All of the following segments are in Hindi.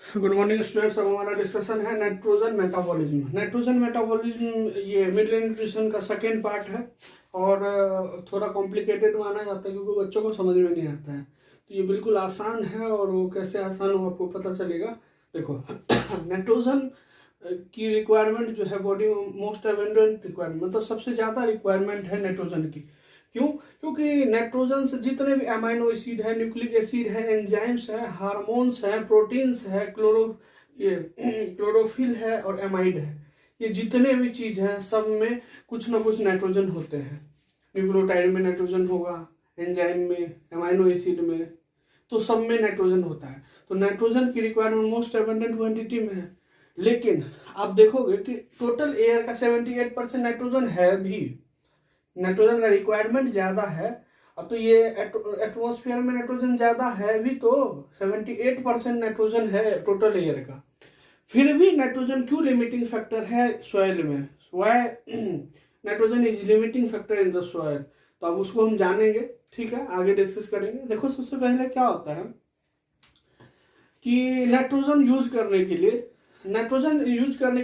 Good morning students. अब हमारा डिस्कशन है नाइट्रोजन मेटाबॉलिज्म। नाइट्रोजन मेटाबॉलिज्म ये मिडिल न्यूट्रिशन का सेकेंड पार्ट है और थोड़ा कॉम्प्लिकेटेड माना जाता है क्योंकि बच्चों को समझ में नहीं आता है। तो ये बिल्कुल आसान है और वो कैसे आसान हो आपको पता चलेगा। देखो नाइट्रोजन की रिक्वायरमेंट जो है बॉडी मोस्ट एबंडेंट रिक्वायरमेंट, मतलब सबसे ज़्यादा रिक्वायरमेंट है नाइट्रोजन की। क्यों? क्योंकि नाइट्रोजन से जितने भी अमाइनो एसिड है, न्यूक्लिक एसिड है, एंजाइम्स है, हार्मोन्स है, प्रोटीन्स है, क्लोरोफिल है और एमाइड है, ये जितने भी चीज हैं सब में कुछ ना कुछ नाइट्रोजन होते हैं। न्यूक्लियोटाइड में नाइट्रोजन होगा, एंजाइम में, अमाइनो एसिड में, तो सब में नाइट्रोजन होता है। तो नाइट्रोजन की रिक्वायरमेंट मोस्ट एबंडेंट क्वांटिटी में है। लेकिन आप देखोगे कि टोटल एयर का 78% नाइट्रोजन है भी, नाइट्रोजन का रिक्वायरमेंट ज्यादा है। अब तो ये एटमॉस्फेयर में नाइट्रोजन ज्यादा है भी, तो 78% नाइट्रोजन है टोटल एयर का। फिर भी नाइट्रोजन क्यों लिमिटिंग फैक्टर है सॉइल में? Nitrogen is limiting factor in the soil. तो अब उसको हम जानेंगे, ठीक है, आगे डिस्कस करेंगे। देखो सबसे पहले क्या होता है कि नाइट्रोजन यूज करने के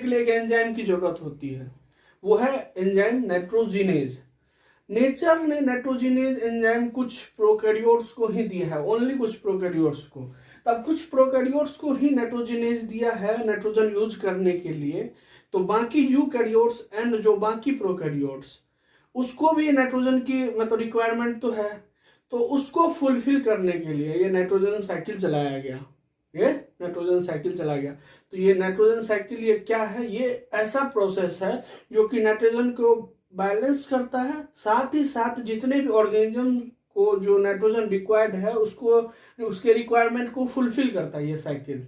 लिए एक एंजाइम की जरूरत होती है, वो है एंजाइम नाइट्रोजिनेज। नेचर ने नाइट्रोजिनेज एंजाइम कुछ प्रोकैरियोट्स को ही दिया है, ओनली कुछ प्रोकैरियोट्स को। तब कुछ प्रोकैरियोट्स को ही नाइट्रोजिनेज दिया है नाइट्रोजन यूज करने के लिए। तो बाकी यूकैरियोट्स एंड जो बाकी प्रोकैरियोट्स, उसको भी नाइट्रोजन की मतलब रिक्वायरमेंट तो है। तो उसको फुलफिल करने के लिए ये नाइट्रोजन साइकिल चलाया गया, ये नाइट्रोजन साइकिल चला गया। तो ये नाइट्रोजन साइकिल ये क्या है? ये ऐसा प्रोसेस है जो कि नाइट्रोजन को बैलेंस करता है, साथ ही साथ जितने भी ऑर्गेनिज्म को जो नाइट्रोजन रिक्वायर्ड है उसको, उसके रिक्वायरमेंट को फुलफिल करता है ये साइकिल।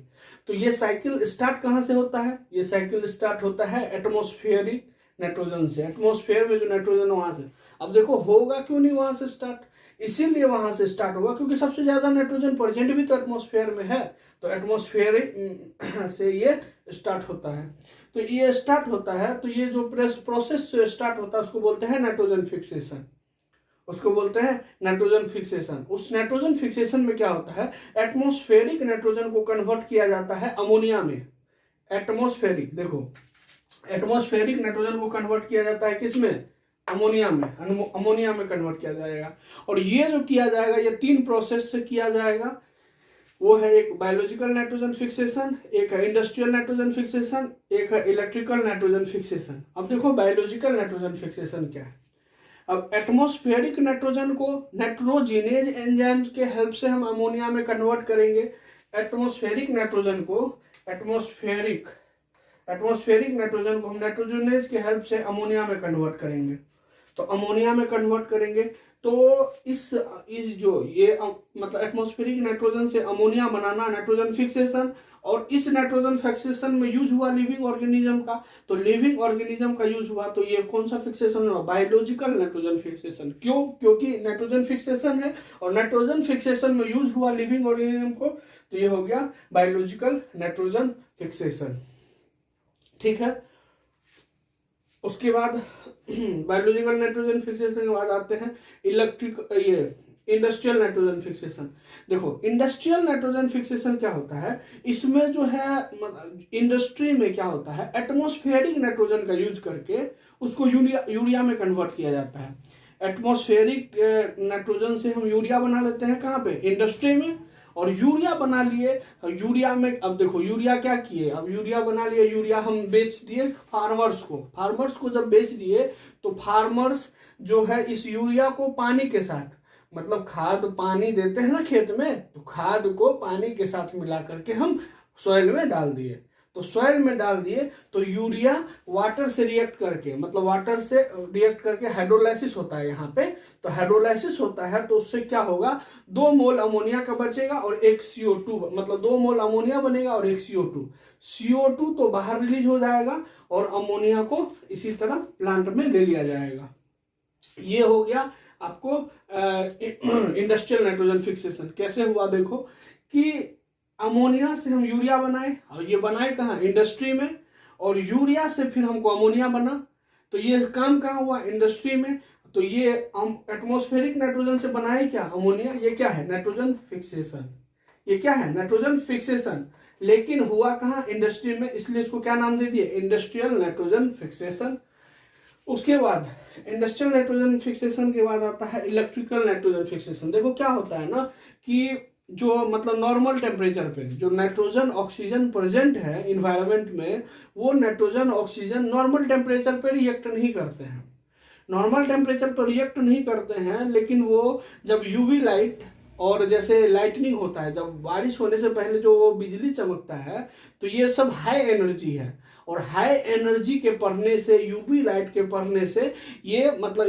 तो ये साइकिल स्टार्ट कहाँ से होता है? ये साइकिल स्टार्ट होता है एटमॉस्फेरिक नाइट्रोजन से। एटमॉस्फेयर में जो नाइट्रोजन वहां से, अब देखो होगा क्यों नहीं वहां से स्टार्ट? इसीलिए वहां से स्टार्ट होगा क्योंकि सबसे ज्यादा नाइट्रोजन प्रेजेंट भी तो एटमॉस्फेयर में है। तो एटमॉस्फेयर से ये स्टार्ट होता है। तो ये स्टार्ट होता है, तो ये जो प्रोसेस स्टार्ट होता है उसको बोलते हैं नाइट्रोजन फिक्सेशन। उसको बोलते हैं नाइट्रोजन फिक्सेशन। उस नाइट्रोजन फिक्सेशन में क्या होता है? एटमॉस्फेरिक नाइट्रोजन को कन्वर्ट किया जाता है अमोनिया में। एटमॉस्फेरिक, देखो एटमॉस्फेरिक नाइट्रोजन को कन्वर्ट किया जाता है किसमें? अमोनिया में। अमोनिया में कन्वर्ट किया जाएगा। और ये जो किया जाएगा ये 3 प्रोसेस से किया जाएगा। वो है एक बायोलॉजिकल नाइट्रोजन फिक्सेशन, एक है इंडस्ट्रियल नाइट्रोजन फिक्सेशन, एक है इलेक्ट्रिकल नाइट्रोजन फिक्सेशन। अब देखो बायोलॉजिकल नाइट्रोजन फिक्सेशन क्या है। अब एटमॉस्फेरिक नाइट्रोजन को नाइट्रोजिनेज एंजाइम्स के हेल्प से हम अमोनिया में कन्वर्ट करेंगे। एटमॉस्फेरिक नाइट्रोजन को हम नाइट्रोजिनेज के हेल्प से अमोनिया में कन्वर्ट करेंगे। तो अमोनिया में कन्वर्ट करेंगे तो इस जो ये मतलब एटमॉस्फेरिक नाइट्रोजन से अमोनिया बनाना नाइट्रोजन फिक्सेशन। और इस नाइट्रोजन फिक्सेशन में यूज हुआ लिविंग ऑर्गेनिज्म का, तो लिविंग ऑर्गेनिज्म का यूज हुआ, तो ये कौन सा फिक्सेशन हुआ? Biological nitrogen fixation. क्यों? क्योंकि नाइट्रोजन फिक्सेशन है और नाइट्रोजन फिक्सेशन में यूज हुआ लिविंग ऑर्गेनिज्म को, तो ये हो गया बायोलॉजिकल नाइट्रोजन फिक्सेशन। ठीक है, उसके बाद बायोलॉजिकल नाइट्रोजन फिक्सेशन के बाद आते हैं इंडस्ट्रियल नाइट्रोजन फिक्सेशन। देखो इंडस्ट्रियल नाइट्रोजन फिक्सेशन क्या होता है? इसमें जो है इंडस्ट्री में क्या होता है, एटमॉस्फेरिक नाइट्रोजन का यूज करके उसको यूरिया में कन्वर्ट किया जाता है। एटमॉस्फेरिक नाइट्रोजन से हम यूरिया बना लेते हैं, कहाँ पे? इंडस्ट्री में। और यूरिया बना लिए, यूरिया में अब देखो यूरिया क्या किए, अब यूरिया बना लिए, यूरिया हम बेच दिए फार्मर्स को जब बेच दिए तो फार्मर्स जो है इस यूरिया को पानी के साथ, मतलब खाद पानी देते हैं ना खेत में, तो खाद को पानी के साथ मिला करके हम सॉइल में डाल दिए। तो सॉइल में डाल दिए तो यूरिया वाटर से रिएक्ट करके, मतलब वाटर से रिएक्ट करके हाइड्रोलाइसिस होता है यहाँ पे। तो हाइड्रोलाइसिस होता है तो उससे क्या होगा? 2 मोल अमोनिया का बचेगा और 1 CO2, मतलब 2 मोल अमोनिया बनेगा और 1 CO2 तो बाहर रिलीज हो जाएगा और अमोनिया को इसी तरह प्लांट में ले लिया जाएगा। ये हो गया आपको इंडस्ट्रियल नाइट्रोजन फिक्सेशन। कैसे हुआ? देखो कि अमोनिया से हम यूरिया बनाए, और ये बनाए कहाँ? इंडस्ट्री में। और यूरिया से फिर हमको अमोनिया बना, तो ये काम कहाँ हुआ? इंडस्ट्री में। तो ये एटमॉस्फेरिक नाइट्रोजन से बनाए क्या? अमोनिया। ये क्या है? Nitrogen fixation. ये क्या है, नाइट्रोजन फिक्सेशन। लेकिन हुआ कहाँ, इंडस्ट्री में, इसलिए इसको क्या नाम दे दिए, इंडस्ट्रियल नाइट्रोजन फिक्सेशन। उसके बाद इंडस्ट्रियल नाइट्रोजन फिक्सेशन के बाद आता है इलेक्ट्रिकल नाइट्रोजन फिक्सेशन। देखो क्या होता है ना कि जो मतलब नॉर्मल टेम्परेचर पे जो नाइट्रोजन ऑक्सीजन प्रेजेंट है इन्वायरमेंट में, वो नाइट्रोजन ऑक्सीजन नॉर्मल टेम्परेचर पे रिएक्ट नहीं करते हैं, नॉर्मल टेम्परेचर पर रिएक्ट नहीं करते हैं। लेकिन वो जब यूवी लाइट और जैसे लाइटनिंग होता है, जब बारिश होने से पहले जो वो बिजली चमकता है, तो ये सब हाई एनर्जी है, और हाई एनर्जी के पढ़ने से, यूवी लाइट के पढ़ने से ये मतलब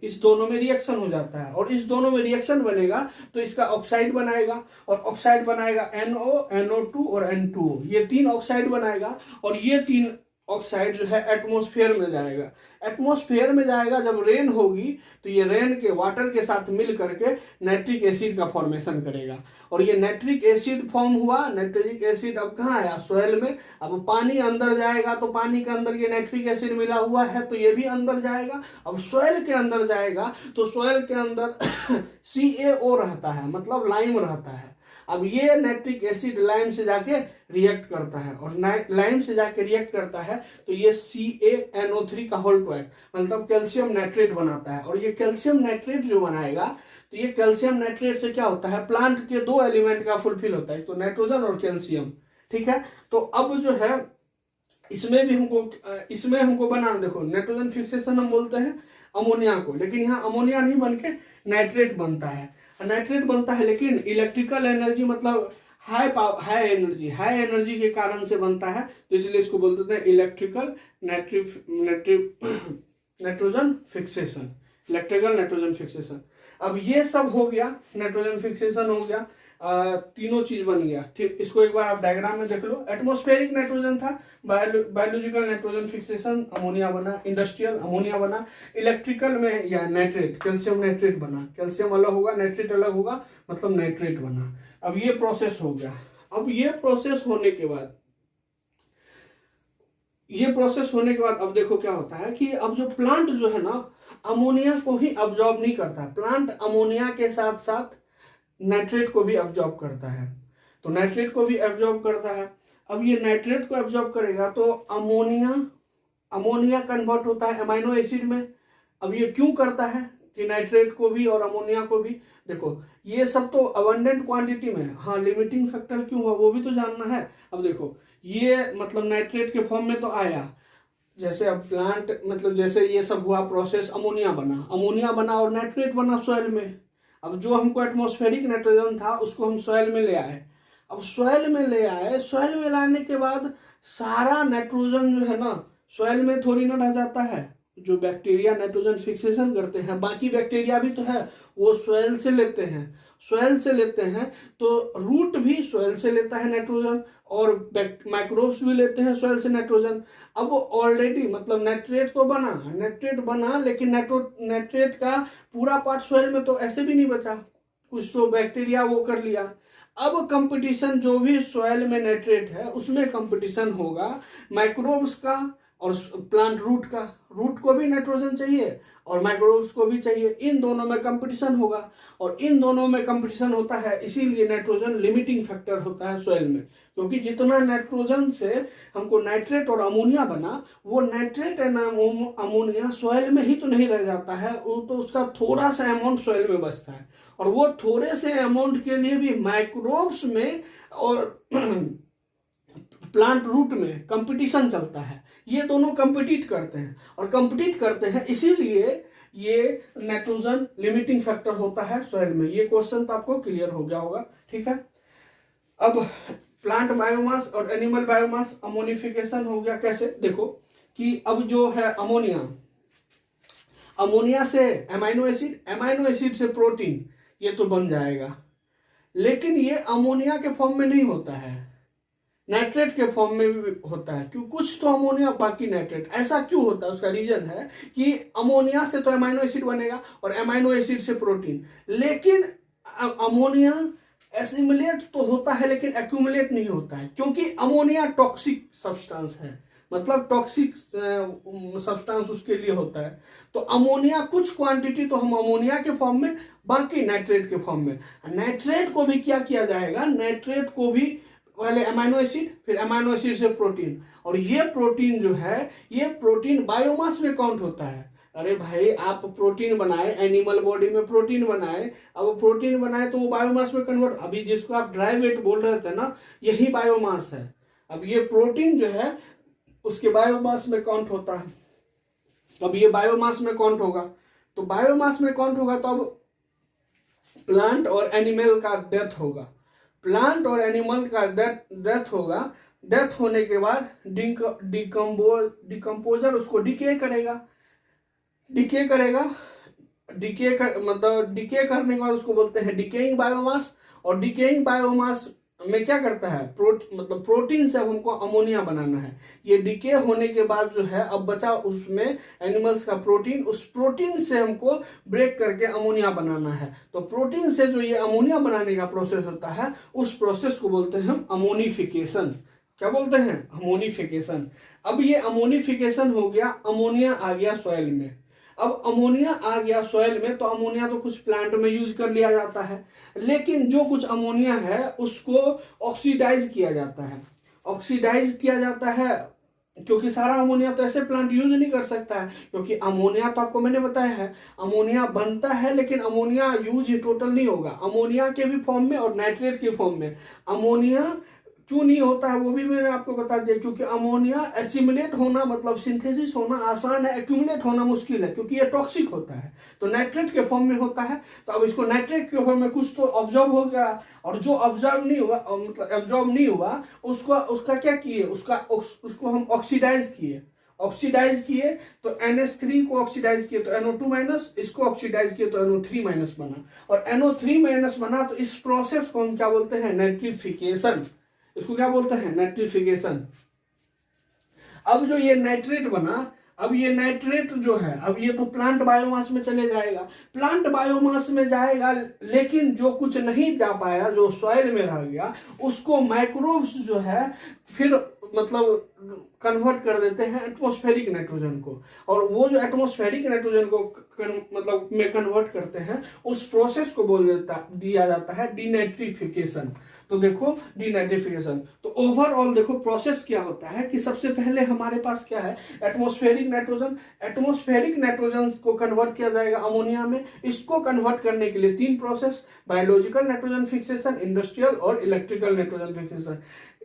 इस दोनों में रिएक्शन हो जाता है, और इस दोनों में रिएक्शन बनेगा तो इसका ऑक्साइड बनाएगा, और ऑक्साइड बनाएगा NO, NO2 और N2, ये 3 ऑक्साइड बनाएगा, और ये 3 ऑक्साइड जो है एटमॉस्फेयर में जाएगा। एटमॉस्फेयर में जाएगा, जब रेन होगी तो ये रेन के वाटर के साथ मिल करके नाइट्रिक एसिड का फॉर्मेशन करेगा, और ये नाइट्रिक एसिड फॉर्म हुआ। नाइट्रिक एसिड अब कहाँ आया, सॉइल में। अब पानी अंदर जाएगा तो पानी के अंदर ये नाइट्रिक एसिड मिला हुआ है तो ये भी अंदर जाएगा। अब सॉइल के अंदर जाएगा तो सॉइल के अंदर CaO रहता है, मतलब लाइम रहता है। अब ये नाइट्रिक एसिड लाइम से जाके रिएक्ट करता है, और लाइम से जाके रिएक्ट करता है तो ये CaNO3 का होल ट्वाइस मतलब कैल्शियम नाइट्रेट बनाता है। और ये कैल्शियम नाइट्रेट जो बनाएगा, तो ये कैल्शियम नाइट्रेट से क्या होता है, प्लांट के 2 एलिमेंट का फुलफिल होता है, तो नाइट्रोजन और कैल्शियम। ठीक है, तो अब जो है इसमें हमको बनाना, देखो नाइट्रोजन फिक्सेशन हम बोलते हैं अमोनिया को, लेकिन यहाँ अमोनिया नहीं बन के नाइट्रेट बनता है, नाइट्रेट बनता है। लेकिन इलेक्ट्रिकल एनर्जी मतलब हाई एनर्जी के कारण से बनता है, तो इसलिए इसको बोलते हैं electrical nitrogen fixation, electrical nitrogen fixation. अब ये सब हो गया, नाइट्रोजन फिक्सेशन हो गया, तीनों चीज बन गया। ठीक, इसको एक बार आप डायग्राम में देख लो। एटमॉस्फेरिक नाइट्रोजन था, बायोलॉजिकल नाइट्रोजन फिक्सेशन अमोनिया बना, इंडस्ट्रियल अमोनिया बना, इलेक्ट्रिकल में या नाइट्रेट कैल्शियम नाइट्रेट बना, कैल्शियम अलग होगा नाइट्रेट अलग होगा, मतलब नाइट्रेट बना। अब ये प्रोसेस हो गया। अब ये प्रोसेस होने के बाद अब देखो क्या होता है कि अब जो प्लांट जो है ना, अमोनिया को ही अब्जॉर्ब नहीं करता, प्लांट अमोनिया के साथ साथ नाइट्रेट को भी अब्जॉर्ब करता है, तो नाइट्रेट को भी अब्जॉर्ब करता है। अब ये नाइट्रेट को अब्जॉर्ब करेगा तो अमोनिया कन्वर्ट होता है अमाइनो एसिड में। अब ये क्यों करता है कि नाइट्रेट को भी और अमोनिया को भी, देखो ये सब तो अबंडेंट क्वांटिटी में, हाँ लिमिटिंग फैक्टर क्यों हुआ वो भी तो जानना है। अब देखो ये मतलब नाइट्रेट के फॉर्म में तो आया, जैसे अब प्लांट मतलब जैसे ये सब हुआ प्रोसेस, अमोनिया बना और नाइट्रेट बना सॉइल में। अब जो हमको एटमॉस्फेरिक नाइट्रोजन था उसको हम सॉइल में ले आए। अब सॉइल में लाने के बाद सारा नाइट्रोजन जो है ना सॉइल में थोड़ी ना रह जाता है। जो बैक्टीरिया नाइट्रोजन फिक्सेशन करते हैं, बाकी बैक्टीरिया भी तो है, वो सॉइल से लेते हैं, तो रूट भी सॉइल से लेता है नाइट्रोजन, और माइक्रोब्स भी लेते हैं सॉइल से नाइट्रोजन। अब वो ऑलरेडी मतलब नाइट्रेट बना, लेकिन नाइट्रेट का पूरा पार्ट सॉइल में तो ऐसे भी नहीं बचा, कुछ तो बैक्टीरिया वो कर लिया। अब कंपटीशन, जो भी सॉइल में नाइट्रेट है उसमें कंपटीशन होगा माइक्रोब्स का और प्लांट रूट को भी नाइट्रोजन चाहिए और माइक्रोब्स को भी चाहिए, इन दोनों में कंपटीशन होगा। और इन दोनों में कंपटीशन होता है, इसीलिए नाइट्रोजन लिमिटिंग फैक्टर होता है सॉइल में, क्योंकि जितना नाइट्रोजन से हमको नाइट्रेट और अमोनिया बना, वो नाइट्रेट एंड अमोनिया सॉइल में ही तो नहीं रह जाता है, वो तो उसका थोड़ा सा अमाउंट सॉइल में बचता है, और वो थोड़े से अमाउंट के लिए भी माइक्रोब्स में और प्लांट रूट में कंपटीशन चलता है। ये दोनों कंपीट करते हैं, इसीलिए ये नाइट्रोजन लिमिटिंग फैक्टर होता है सॉइल में। ये क्वेश्चन तो आपको क्लियर हो गया होगा। ठीक है, अब प्लांट बायोमास और एनिमल बायोमास अमोनिफिकेशन हो गया। कैसे, देखो कि अब जो है अमोनिया से अमाइनो एसिड से प्रोटीन, ये तो बन जाएगा, लेकिन ये अमोनिया के फॉर्म में नहीं होता है, नाइट्रेट के फॉर्म में भी होता है। क्यों, कुछ तो अमोनिया बाकी नाइट्रेट, ऐसा क्यों होता है? उसका रीजन है कि अमोनिया से तो अमाइनो एसिड बनेगा और अमाइनो एसिड से प्रोटीन, लेकिन अमोनिया एसिमुलेट तो होता है लेकिन एक्यूमुलेट नहीं होता है, क्योंकि अमोनिया टॉक्सिक सब्सटेंस है। मतलब टॉक्सिक सब्सटेंस उसके लिए होता है। तो अमोनिया कुछ क्वांटिटी तो हम अमोनिया के फॉर्म में, बाकी नाइट्रेट के फॉर्म में। नाइट्रेट को भी क्या किया जाएगा, नाइट्रेट को भी पहले अमाइनो एसिड, फिर अमाइनो एसिड से प्रोटीन, और ये प्रोटीन जो है ये प्रोटीन बायोमास में काउंट होता है। अरे भाई आप प्रोटीन बनाए, एनिमल बॉडी में प्रोटीन बनाए, अब प्रोटीन बनाए तो वो बायोमास में कन्वर्ट, अभी जिसको आप ड्राई वेट बोल रहे थे ना, यही बायोमास है। अब ये प्रोटीन जो है उसके बायोमास में काउंट होता है। अब ये बायोमास में काउंट होगा, तो बायोमास में काउंट होगा तो अब प्लांट और एनिमल का डेथ होगा, प्लांट और एनिमल का डेथ होगा। डेथ होने के बाद डिकम्पोजर उसको डिके करेगा, मतलब डिके करने के बाद उसको बोलते हैं डिकेइंग बायोमास। और डिकेइंग बायोमास में क्या करता है, मतलब प्रोटीन से अब हमको अमोनिया बनाना है। ये डिके होने के बाद जो है अब बचा उसमें एनिमल्स का प्रोटीन, उस प्रोटीन से हमको ब्रेक करके अमोनिया बनाना है। तो प्रोटीन से जो ये अमोनिया बनाने का प्रोसेस होता है, उस प्रोसेस को बोलते हैं हम अमोनिफिकेशन। क्या बोलते हैं, अमोनिफिकेशन। अब ये अमोनिफिकेशन हो गया, अमोनिया आ गया सॉइल में। अब अमोनिया आ गया सॉइल में, तो अमोनिया तो कुछ प्लांट में यूज कर लिया जाता है, लेकिन जो कुछ अमोनिया है उसको ऑक्सीडाइज किया जाता है। ऑक्सीडाइज किया जाता है क्योंकि सारा अमोनिया तो ऐसे प्लांट यूज नहीं कर सकता है, क्योंकि अमोनिया तो आपको मैंने बताया है अमोनिया बनता है, लेकिन अमोनिया यूज टोटल नहीं होगा। अमोनिया के भी फॉर्म में और नाइट्रेट के फॉर्म में। अमोनिया क्यों नहीं होता है वो भी मैंने आपको बता दिया, क्योंकि अमोनिया एसिमिलेट होना मतलब सिंथेसिस होना आसान है, एक्यूमुलेट होना मुश्किल है, क्योंकि ये टॉक्सिक होता है। तो नाइट्रेट के फॉर्म में होता है, तो अब इसको नाइट्रेट के फॉर्म में कुछ तो ऑब्जॉर्ब हो गया, और जो ऑब्जॉर्ब नहीं हुआ, मतलब एब्जॉर्ब नहीं हुआ, उसका क्या किए, उसको हम ऑक्सीडाइज किए। तो NH3 को ऑक्सीडाइज किए तो NO2 माइनस, इसको ऑक्सीडाइज किए तो NO3 माइनस बना, और NO3 माइनस बना। तो इस प्रोसेस को हम क्या बोलते हैं, नाइट्रिफिकेशन। इसको क्या बोलते हैं, नाइट्रिफिकेशन। अब जो ये नाइट्रेट बना, अब ये नाइट्रेट जो है, अब ये तो प्लांट बायोमास में चले जाएगा, प्लांट बायोमास में जाएगा, लेकिन जो कुछ नहीं जा पाया, जो सॉइल में रह गया, उसको माइक्रोब्स जो है फिर मतलब कन्वर्ट कर देते हैं एटमॉस्फेरिक नाइट्रोजन को। और वो जो एटमॉस्फेरिक नाइट्रोजन को मतलब में कन्वर्ट करते हैं, उस प्रोसेस को दिया जाता है डीनाइट्रिफिकेशन। तो देखो डीनाइट्रिफिकेशन, तो ओवरऑल देखो प्रोसेस क्या होता है कि सबसे पहले हमारे पास क्या है, एटमॉस्फेरिक नाइट्रोजन को कन्वर्ट किया जाएगा अमोनिया में। इसको कन्वर्ट करने के लिए 3 process, biological nitrogen fixation, industrial और इलेक्ट्रिकल नाइट्रोजन फिक्सेशन।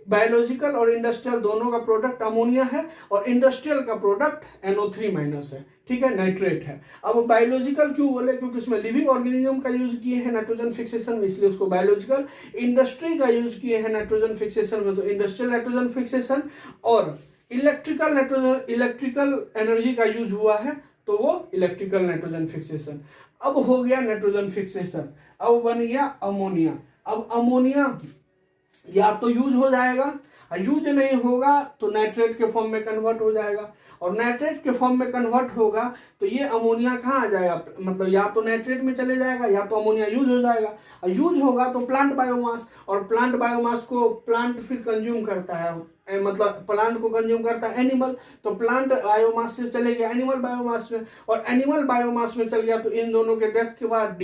बायोलॉजिकल और इंडस्ट्रियल दोनों का प्रोडक्ट अमोनिया है, और इंडस्ट्रियल का प्रोडक्ट NO3 माइनस है, ठीक है, नाइट्रेट है। अब बायोलॉजिकल क्यों बोले, क्योंकि उसमें लिविंग ऑर्गेनिज्म का यूज किए हैं नाइट्रोजन फिक्सेशन में, इसलिए उसको बायोलॉजिकल। इंडस्ट्री का यूज किए हैं नाइट्रोजन फिक्सेशन में, तो इंडस्ट्रियल नाइट्रोजन फिक्सेशन। और इलेक्ट्रिकल एनर्जी का यूज हुआ है, तो वो इलेक्ट्रिकल नाइट्रोजन फिक्सेशन। अब हो गया नाइट्रोजन फिक्सेशन, अब बन गया अमोनिया। अब अमोनिया या तो यूज हो जाएगा, यूज नहीं होगा तो नाइट्रेट के फॉर्म में कन्वर्ट हो जाएगा, और नाइट्रेट के फॉर्म में कन्वर्ट होगा तो ये अमोनिया कहाँ आ जाएगा, मतलब या तो नाइट्रेट में चले जाएगा या तो अमोनिया यूज हो जाएगा। यूज होगा तो प्लांट बायोमास, और प्लांट बायोमास को प्लांट फिर कंज्यूम करता है, मतलब प्लांट को कंज्यूम करता है एनिमल, तो प्लांट बायोमास से चले गया एनिमल बायोमास में, और एनिमल बायोमास में चल गया तो इन दोनों के डेथ के बाद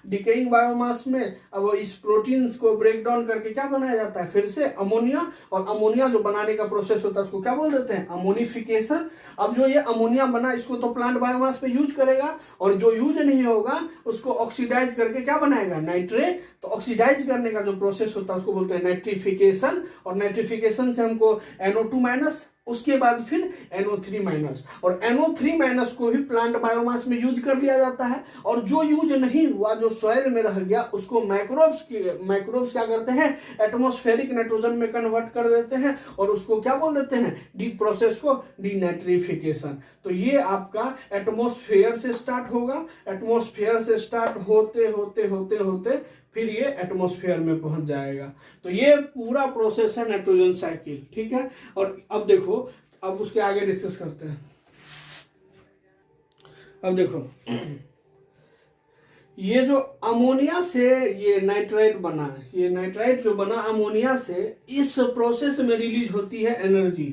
डिकेइंग बायोमास में अब इस प्रोटीन्स को ब्रेक डाउन करके क्या बनाया जाता है, फिर से अमोनिया। और अमोनिया जो बनाने का प्रोसेस होता है उसको क्या बोल देते हैं, अमोनिफिकेशन। अब जो ये अमोनिया बना इसको तो प्लांट बायोमास में यूज करेगा, और जो यूज नहीं होगा उसको ऑक्सीडाइज करके क्या बनाएगा, नाइट्रेट। तो ऑक्सीडाइज करने का जो प्रोसेस होता है उसको बोलते हैं नाइट्रिफिकेशन, और नाइट्रिफिकेशन से हमको NO2 माइनस, उसके बाद फिर NO3 माइनस, और NO3 माइनस को भी प्लांट बायोमास में यूज कर लिया जाता है। और जो यूज नहीं हुआ, जो सॉइल में रह गया, उसको माइक्रोब्स क्या करते हैं, एटमॉस्फेरिक नाइट्रोजन में कन्वर्ट कर देते हैं, और उसको क्या बोल देते हैं, डी प्रोसेस को डीनाइट्रिफिकेशन। तो ये आपका एटमॉस्फेयर से स्टार्ट होगा, एटमॉस्फेयर से स्टार्ट होते होते होते होते फिर ये एटमॉस्फेयर में पहुंच जाएगा। तो ये पूरा प्रोसेस है नाइट्रोजन साइकिल, ठीक है। और अब देखो, अब उसके आगे डिस्कस करते हैं। अब देखो ये जो अमोनिया से ये नाइट्राइट बना, ये नाइट्राइट जो बना अमोनिया से, इस प्रोसेस में रिलीज होती है एनर्जी,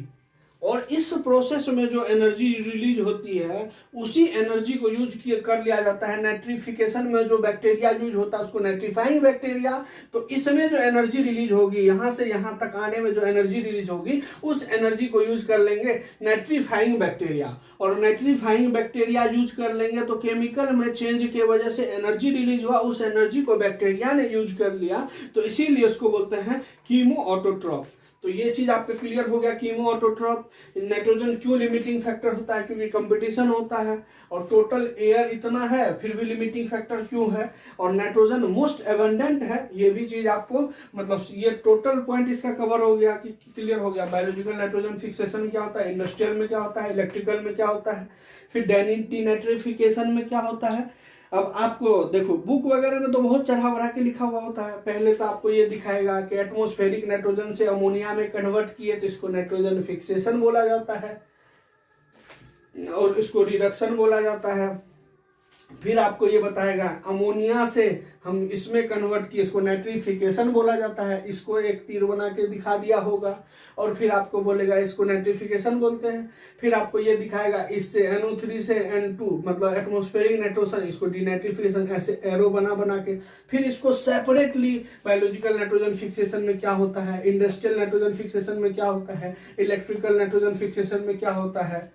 और इस प्रोसेस में जो एनर्जी रिलीज होती है उसी एनर्जी को यूज कर लिया जाता है नाइट्रिफिकेशन में। जो बैक्टीरिया यूज होता है उसको नाइट्रीफाइंग बैक्टीरिया, तो इसमें जो एनर्जी रिलीज होगी, यहां से यहां तक आने में जो एनर्जी रिलीज होगी उस एनर्जी को यूज कर लेंगे नाइट्रीफाइंग बैक्टीरिया, और नाइट्रीफाइंग बैक्टीरिया यूज कर लेंगे तो केमिकल में चेंज के वजह से एनर्जी रिलीज हुआ, उस एनर्जी को बैक्टीरिया ने यूज कर लिया, तो इसीलिए उसको बोलते हैं कीमो ऑटोट्रॉफ। तो ये चीज आपका क्लियर हो गया। कीमो ऑटोट्रॉफ, नाइट्रोजन क्यों लिमिटिंग फैक्टर होता है, क्योंकि कंपटीशन होता है, और टोटल एयर इतना है फिर भी लिमिटिंग फैक्टर क्यों है, और नाइट्रोजन मोस्ट एबंडेंट है, ये भी चीज आपको मतलब ये टोटल पॉइंट इसका कवर हो गया कि क्लियर हो गया। बायोलॉजिकल नाइट्रोजन फिक्सेशन में क्या होता है, इंडस्ट्रियल में क्या होता है, इलेक्ट्रिकल में क्या होता है, फिर डीनाइट्रिफिकेशन में क्या होता है। अब आपको देखो बुक वगैरह में तो बहुत चढ़ा बढ़ा के लिखा हुआ होता है। पहले तो आपको ये दिखाएगा कि एटमॉस्फेरिक नाइट्रोजन से अमोनिया में कन्वर्ट किए तो इसको नाइट्रोजन फिक्सेशन बोला जाता है, और इसको रिडक्शन बोला जाता है। फिर आपको ये बताएगा अमोनिया से हम इसमें कन्वर्ट किए, इसको नाइट्रिफिकेशन बोला जाता है, इसको एक तीर बना के दिखा दिया होगा, और फिर आपको बोलेगा इसको नाइट्रिफिकेशन बोलते हैं। फिर आपको ये दिखाएगा इससे NO3 से N2 मतलब एटमॉस्फेरिक नाइट्रोजन, इसको डीनाइट्रिफिकेशन, ऐसे एरो बना बना के। फिर इसको सेपरेटली बायोलॉजिकल नाइट्रोजन फिक्सेशन में क्या होता है, इंडस्ट्रियल नाइट्रोजन फिक्सेशन में क्या होता है, इलेक्ट्रिकल नाइट्रोजन फिक्सेशन में क्या होता है,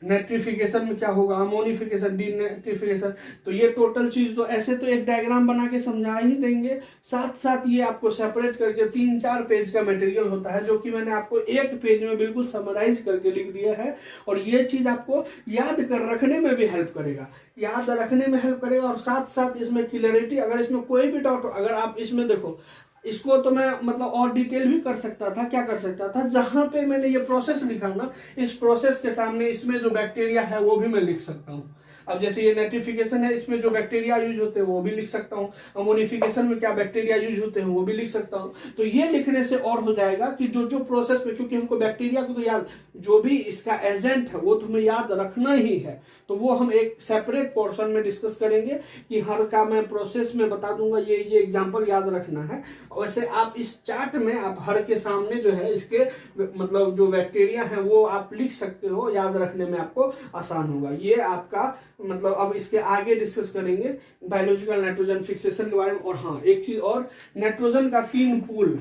नाइट्रिफिकेशन में क्या होगा, अमोनिफिकेशन, डीनाइट्रिफिकेशन। तो ये टोटल चीज तो ऐसे तो एक डायग्राम बना के समझा ही देंगे, साथ साथ ये आपको सेपरेट करके 3-4 पेज का मटेरियल होता है जो कि मैंने आपको एक पेज में बिल्कुल समराइज करके लिख दिया है, और ये चीज आपको याद कर रखने में भी हेल्प करेगा, याद रखने में हेल्प करेगा। और साथ साथ इसमें क्लियरिटी, अगर इसमें कोई भी डाउट, अगर आप इसमें देखो, इसको तो मैं मतलब और डिटेल भी कर सकता था, क्या कर सकता था, जहां पे मैंने ये प्रोसेस लिखा ना, इस प्रोसेस के सामने इसमें जो बैक्टीरिया है वो भी मैं लिख सकता हूँ। अब जैसे ये नाइट्रिफिकेशन है, इसमें जो बैक्टीरिया यूज होते हैं वो भी लिख सकता हूँ, अमोनिफिकेशन में क्या बैक्टीरिया यूज होते हैं वो भी लिख सकता हूँ। तो ये लिखने से और हो जाएगा कि जो जो प्रोसेस में, क्योंकि हमको बैक्टीरिया को तो याद, जो भी इसका एजेंट है वो तुम्हें याद रखना ही है, तो वो हम एक सेपरेट पोर्शन में डिस्कस करेंगे कि हर का मैं प्रोसेस में बता दूंगा, ये एग्जांपल याद रखना है। वैसे आप इस चार्ट में आप हर के सामने जो है इसके मतलब जो बैक्टीरिया है वो आप लिख सकते हो, याद रखने में आपको आसान होगा। ये आपका मतलब अब इसके आगे डिस्कस करेंगे बायोलॉजिकल नाइट्रोजन फिक्सेशन के बारे में। और हाँ, एक चीज और, नाइट्रोजन का 3 पूल,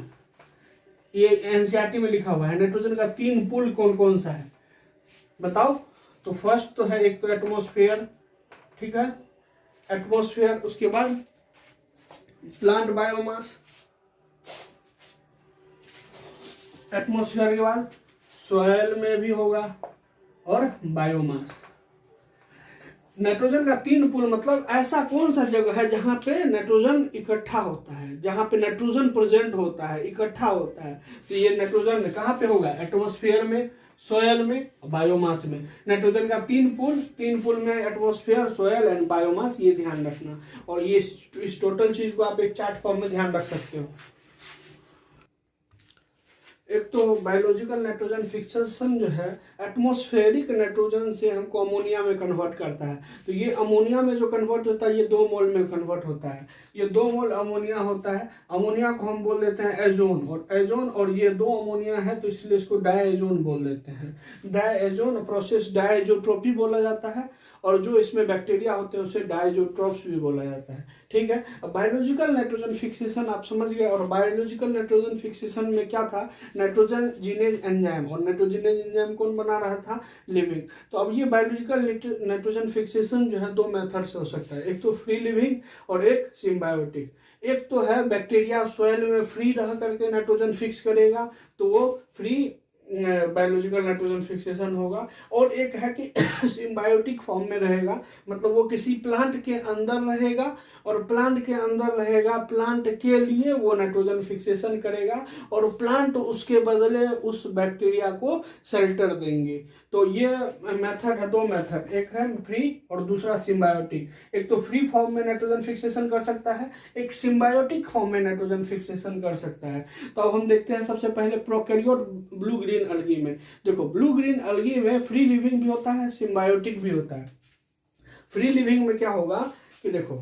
ये एनसीईआरटी में लिखा हुआ है, नाइट्रोजन का 3 पूल कौन कौन सा है बताओ। तो फर्स्ट तो है एक तो एटमॉस्फेयर, ठीक है, एटमॉस्फेयर, उसके बाद प्लांट बायोमास, एटमॉस्फेयर के बाद सॉइल में भी होगा, और बायोमास। नाइट्रोजन का 3 पूल मतलब ऐसा कौन सा जगह है जहां पे नाइट्रोजन इकट्ठा होता है, जहां पे नाइट्रोजन प्रेजेंट होता है, इकट्ठा होता है। तो ये नाइट्रोजन कहां पे होगा, एटमॉस्फेयर में, सॉयल में, बायोमास में। नाइट्रोजन का 3 पूल में एटमॉस्फेयर, सॉयल एंड बायोमास, ये ध्यान रखना। और ये इस टोटल चीज को आप एक चार्ट फॉर्म में ध्यान रख सकते हो। एक तो बायोलॉजिकल नाइट्रोजन फिक्सेशन जो है एटमॉस्फेरिक नाइट्रोजन से हमको अमोनिया में कन्वर्ट करता है। तो ये अमोनिया में जो कन्वर्ट होता है ये 2 मोल में कन्वर्ट होता है, ये 2 मोल अमोनिया होता है। अमोनिया को हम बोल देते हैं एजोन, और ये 2 अमोनिया है तो इसलिए इसको डायएजोन बोल देते हैं। डायएजोन प्रोसेस डायजोट्रोपी बोला जाता है, और जो इसमें बैक्टीरिया होते हैं उसे डायजोट्रोप्स भी बोला जाता है, ठीक है। अब बायोलॉजिकल नाइट्रोजन फिक्सेशन आप समझ गए। और बायोलॉजिकल नाइट्रोजन फिक्सेशन में क्या था, नाइट्रोजन जीनेज एंजाइम, और नाइट्रोजनेज एंजाइम कौन बना रहा था, लिविंग। तो अब ये बायोलॉजिकल नाइट्रोजन फिक्सेशन जो है 2 मेथड से हो सकता है, एक तो फ्री लिविंग और एक सिम्बायोटिक। एक तो है बैक्टीरिया सॉइल में फ्री रह करके नाइट्रोजन फिक्स करेगा तो वो फ्री बायोलॉजिकल नाइट्रोजन फिक्सेशन होगा, और एक है कि सिम्बायोटिक फॉर्म में रहेगा, मतलब वो किसी प्लांट के अंदर रहेगा, और प्लांट के अंदर रहेगा, प्लांट के लिए वो नाइट्रोजन फिक्सेशन करेगा, और प्लांट उसके बदले उस बैक्टीरिया को शेल्टर देंगे। तो ये मेथड है, 2 मेथड, एक है फ्री और दूसरा सिम्बायोटिक। एक तो फ्री फॉर्म में नाइट्रोजन फिक्सेशन कर सकता है, एक सिम्बायोटिक फॉर्म में नाइट्रोजन फिक्सेशन कर सकता है। तो अब हम देखते हैं सबसे पहले प्रोकैरियोट ब्लू ग्रीन अलगी में। देखो ब्लू ग्रीन अलगी में फ्री लिविंग भी होता है, सिम्बायोटिक भी होता है। फ्री लिविंग में क्या होगा कि देखो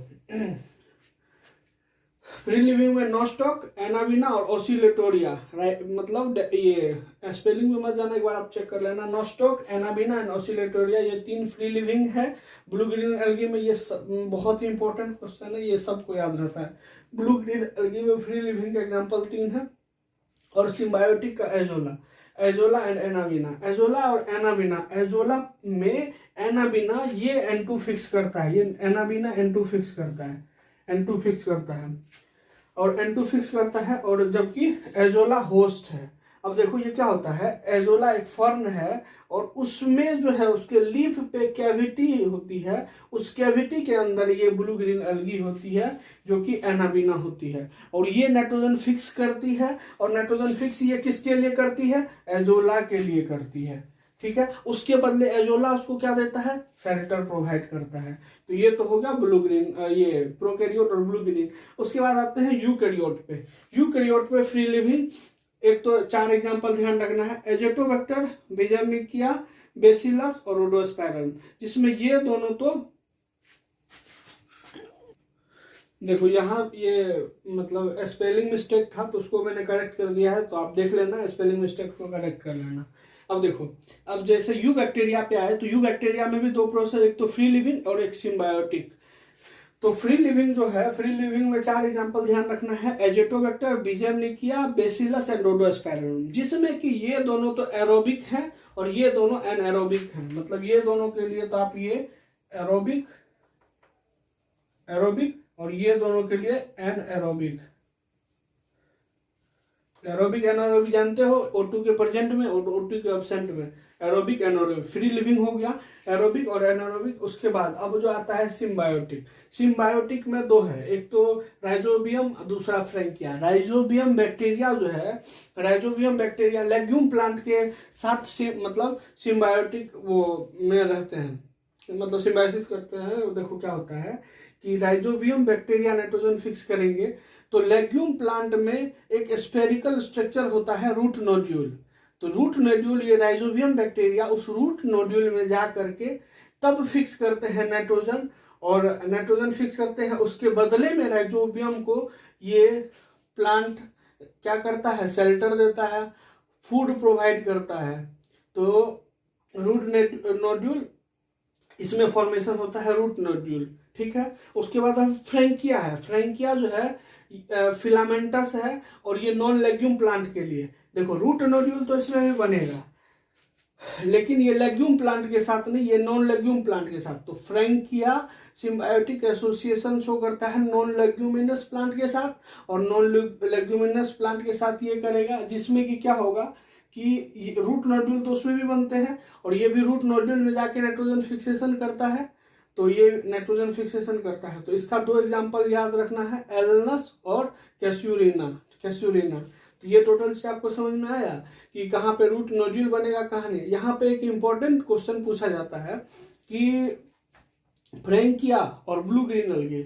फ्री लिविंग में नॉस्टॉक, एनाबिना और ओसिलेटोरिया, राइट, मतलब ये स्पेलिंग में मत जाना, एक बार आप चेक कर लेना। नॉस्टॉक, एनाबिना एंड ओसिलेटोरिया, ये 3 फ्री लिविंग है ब्लू ग्रीन एल्गी में। ये बहुत ही इंपॉर्टेंट क्वेश्चन है, ये सबको याद रहता है। ब्लू ग्रीन एल्गी में फ्री लिविंग का एग्जाम्पल 3 है। और सिम्बायोटिक का azolla, azolla and Anabaena, azolla और एनाबिना। एजोला में एनाबिना ये N2 फिक्स करता है, ये एनाबिना N2 फिक्स करता है, N2 फिक्स करता है और N2 फिक्स करता है, और जबकि एजोला होस्ट है। अब देखो ये क्या होता है, एजोला एक फर्न है और उसमें जो है उसके लीफ पे कैविटी होती है, उस कैविटी के अंदर ये ब्लू ग्रीन एल्गी होती है जो कि एनाबिना होती है, और ये नाइट्रोजन फिक्स करती है। और नाइट्रोजन फिक्स ये किसके लिए करती है, एजोला के लिए करती है, ठीक है। उसके बदले एजोला उसको क्या देता है, शेल्टर प्रोवाइड करता है। तो ये तो हो गया ब्लू ग्रीन, ये प्रोकैरियोट और ब्लू ग्रीन। उसके बाद आते हैं यूकैरियोट पे। यूकैरियोट पे फ्री लिविंग, एक तो 4 एग्जांपल ध्यान रखना है, एजेटोबैक्टर, बेजर्निकिया, बेसिलस और रोडोस्पायरम, जिसमें ये दोनों तो देखो यहाँ ये मतलब स्पेलिंग मिस्टेक था तो उसको मैंने करेक्ट कर दिया है, तो आप देख लेना, स्पेलिंग मिस्टेक को करेक्ट कर लेना। अब देखो, अब जैसे यू बैक्टीरिया पे आए तो यू बैक्टीरिया में भी 2 प्रोसेस, एक तो फ्री लिविंग और एक सिम्बायोटिक। तो फ्री लिविंग जो है, फ्री लिविंग में 4 एग्जांपल ध्यान रखना है, एजेटोबैक्टर, बिजर्निकिया, बेसिलस एंड रोडोस्पायरम, जिसमें कि ये दोनों तो एरोबिक हैं और ये दोनों एनएरोबिक हैं। मतलब ये दोनों के लिए तो आप ये एरोबिक, एरोबिक, और ये दोनों के लिए एनएरोबिक। एरोबिक एनारोबिक जानते हो, O2 के प्रेजेंट में और O2 के एब्सेंट में, एरोबिक एनारोबिक। फ्री लिविंग हो गया, एरोबिक और एनारोबिक। उसके बाद अब जो आता है सिम्बायोटिक। सिम्बायोटिक में 2 है, एक तो राइजोबियम, दूसरा फ्रैंकिया। राइजोबियम बैक्टीरिया जो है, राइजोबियम बैक्टीरिया लेग्यूम प्लांट के साथ मतलब सिम्बायोटिक वो में रहते हैं, मतलब सिम्बायोसिस करते हैं। देखो क्या होता है कि राइजोबियम बैक्टीरिया नाइट्रोजन फिक्स करेंगे तो लेग्यूम प्लांट में एक स्फेरिकल स्ट्रक्चर होता है रूट नोड्यूल। तो रूट नोड्यूल, ये राइजोबियम बैक्टीरिया उस रूट नोड्यूल में जा करके तब फिक्स करते हैं नाइट्रोजन, और नाइट्रोजन फिक्स करते हैं, उसके बदले में राइजोबियम को ये प्लांट क्या करता है, शेल्टर देता है, फूड प्रोवाइड करता है। तो रूट नोड्यूल, इसमें फॉर्मेशन होता है रूट नोड्यूल, ठीक है। उसके बाद फ्रैंकिया है। फ्रैंकिया जो है फिलामेंटस है और ये नॉन लेग्यूम प्लांट के लिए, देखो रूट नोड्यूल तो इसमें भी बनेगा लेकिन ये लेग्यूम प्लांट के साथ नहीं, ये नॉन लेग्यूम प्लांट के साथ। तो फ्रैंकिया सिम्बायोटिक एसोसिएशन शो करता है नॉन लेग्यूमिनस प्लांट के साथ, और नॉन लेग्यूमिनस प्लांट के साथ ये करेगा, जिसमें कि क्या होगा कि रूट नोड्यूल तो उसमें भी बनते हैं और ये भी रूट नोड्यूल में जाके नाइट्रोजन फिक्सेशन करता है। तो ये नाइट्रोजन फिक्सेशन करता है। तो इसका 2 एग्जांपल याद रखना है, एलनस और कैस्यूरिना, कैस्यूरिना। तो ये टोटल से आपको समझ में आया कि कहाँ पे रूट नोड्यूल बनेगा, कहाँ नहीं। यहाँ पे एक इंपॉर्टेंट क्वेश्चन पूछा जाता है कि फ्रैंकिया और ब्लू ग्रीन एल्गी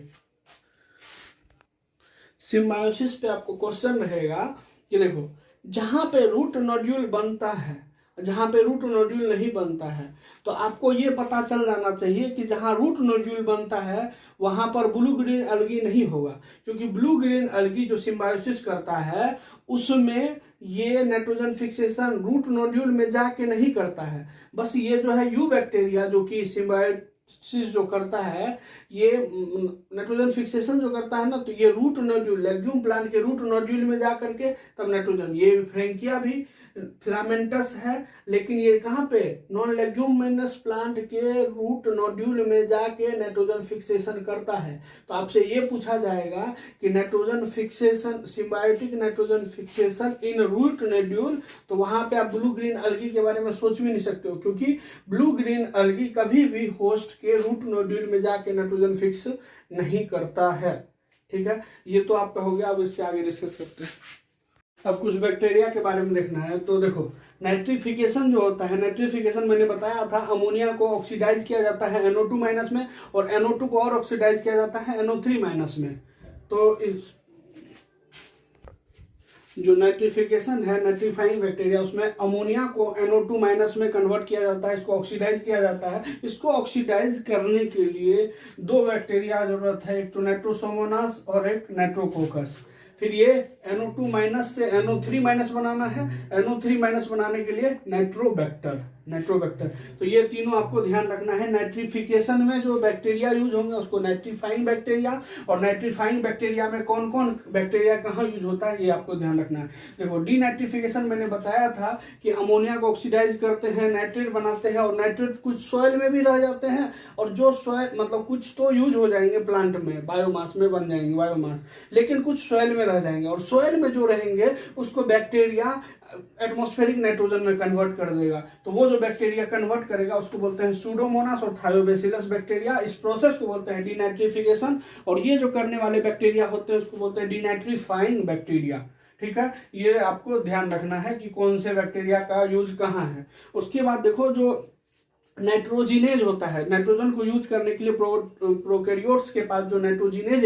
सिम्बायोसिस पे आपको क्वेश्चन रहेगा कि देखो जहां पे रूट नोड्यूल बनता है, जहां पे रूट नोड्यूल नहीं बनता है, तो आपको ये पता चल जाना चाहिए कि जहां रूट नोड्यूल बनता है वहां पर ब्लू ग्रीन एल्गी नहीं होगा, क्योंकि ब्लू ग्रीन एल्गी जो सिम्बायोसिस करता है उसमें ये नाइट्रोजन फिक्सेशन रूट नोड्यूल में जाके नहीं करता है। बस ये जो है यू बैक्टीरिया जो कि सिम्बायोसिस जो करता है, ये नाइट्रोजन फिक्सेशन जो करता है ना, तो ये रूट नोड्यूल, लेग्यूम प्लांट के रूट नोड्यूल में जा करके तब नाइट्रोजन, ये फ्रैंकिया भी फिलामेंटस है लेकिन ये कहाँ पे, नॉन लेग्यूमिनस प्लांट के रूट नोड्यूल में जाके नाइट्रोजन फिक्सेशन करता है। तो आपसे ये पूछा जाएगा कि nitrogen fixation, symbiotic nitrogen fixation in root nodule, तो वहां पे आप ब्लू ग्रीन एल्गी के बारे में सोच भी नहीं सकते हो, क्योंकि ब्लू ग्रीन एल्गी कभी भी होस्ट के रूट नोड्यूल में जाके नाइट्रोजन फिक्स नहीं करता है, ठीक है। ये तो आपका हो गया। अब इससे आगे डिस्कस करते हैं। अब कुछ बैक्टीरिया के बारे में देखना है। तो देखो नाइट्रिफिकेशन जो होता है, नाइट्रिफिकेशन मैंने बताया था, अमोनिया को ऑक्सीडाइज किया जाता है NO2 माइनस में, और NO2 को और ऑक्सीडाइज किया जाता है NO3 माइनस में। तो जो नाइट्रिफिकेशन है, नाइट्रीफाइंग बैक्टीरिया, उसमें अमोनिया को NO2- में कन्वर्ट किया जाता है, इसको ऑक्सीडाइज किया जाता है। इसको ऑक्सीडाइज करने के लिए दो बैक्टीरिया जरूरत है, एक तो नाइट्रोसोमोनास और एक नाइट्रोकोकस। फिर ये NO2- से NO3- बनाना है, NO3- बनाने के लिए नाइट्रोबैक्टर। तो ये तीनों आपको ध्यान रखना है। नाइट्रिफिकेशन में जो बैक्टीरिया यूज होंगे उसको नाइट्रीफाइंग बैक्टीरिया, और नाइट्रीफाइंग बैक्टीरिया में कौन कौन बैक्टीरिया कहाँ यूज होता है ये आपको ध्यान रखना है। देखो, डीनाइट्रिफिकेशन मैंने बताया था कि अमोनिया को ऑक्सीडाइज करते हैं, नाइट्रेट बनाते हैं, और नाइट्रेट कुछ सॉइल में भी रह जाते हैं, और जो सॉइल मतलब कुछ तो यूज हो जाएंगे प्लांट में, बायोमास में बन जाएंगे बायोमास, लेकिन कुछ सॉइल में रह जाएंगे, और सॉइल में जो रहेंगे उसको बैक्टीरिया एटमॉस्फेरिक नाइट्रोजन में कन्वर्ट कर देगा। तो वो जो बैक्टीरिया कन्वर्ट करेगा उसको बोलते हैं सूडोमोनास और थायोबैसिलस बैक्टीरिया। इस प्रोसेस को बोलते हैं डीनाइट्रिफिकेशन, और ये जो करने वाले बैक्टीरिया होते हैं उसको बोलते हैं डीनाइट्रीफाइंग बैक्टीरिया। ठीक है, ये आपको ध्यान रखना है कि कौन से बैक्टीरिया का यूज कहाँ है। उसके बाद देखो, जो नाइट्रोजिनेज होता है, नाइट्रोजन को यूज करने के लिए प्रोकैरियोट्स के पास जो नाइट्रोजिनेज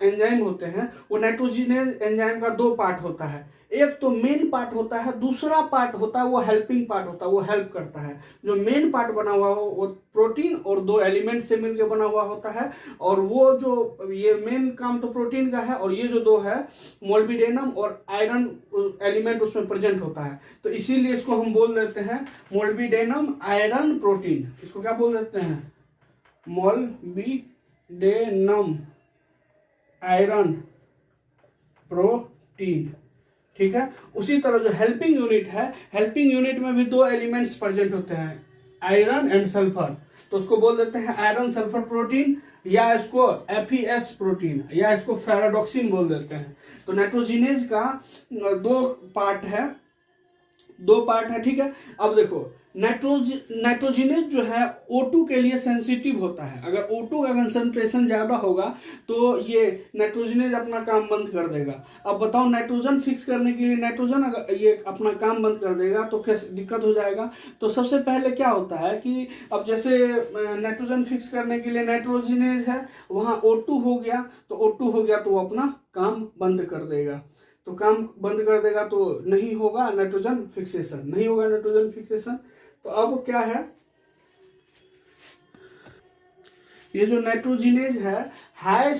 एंजाइम होते हैं, वो नाइट्रोजिनेज एंजाइम का दो पार्ट होता है। एक तो मेन पार्ट होता है, दूसरा पार्ट होता है वो हेल्पिंग पार्ट होता है, वो हेल्प करता है। जो मेन पार्ट बना हुआ हो वो प्रोटीन और दो एलिमेंट से मिलकर बना हुआ होता है, और वो जो ये मेन काम तो प्रोटीन का है, और ये जो दो है मोल्बिडेनम और आयरन एलिमेंट उसमें प्रेजेंट होता है। तो इसीलिए इसको हम बोल देते हैं मोल्बिडेनम आयरन प्रोटीन। इसको क्या बोल देते हैं? मोल्बिडेनम आयरन प्रोटीन। ठीक है, उसी तरह जो हेल्पिंग यूनिट है, हेल्पिंग यूनिट में भी दो एलिमेंट्स प्रेजेंट होते हैं, आयरन एंड सल्फर। तो उसको बोल देते हैं आयरन सल्फर प्रोटीन, या इसको FeS प्रोटीन, या इसको फेराडॉक्सिन बोल देते हैं। तो नाइट्रोजिनेज का दो पार्ट है। ठीक है, अब देखो, नाइट्रोजिनेज जो है O2 के लिए सेंसिटिव होता है। अगर O2 का कंसंट्रेशन ज्यादा होगा तो ये नाइट्रोजिनेज अपना काम बंद कर देगा। अब बताओ, नाइट्रोजन फिक्स करने के लिए नाइट्रोजन अगर ये अपना काम बंद कर देगा तो कैसे दिक्कत हो जाएगा। तो सबसे पहले क्या होता है कि अब जैसे नाइट्रोजन फिक्स करने के लिए नाइट्रोजिनेज है, वहां O2 हो गया, तो O2 हो गया तो वो अपना काम बंद कर देगा। तो काम बंद कर देगा तो नहीं होगा नाइट्रोजन फिक्सेशन, तो अब क्या है, ये जो नाइट्रोजिनेज है हाई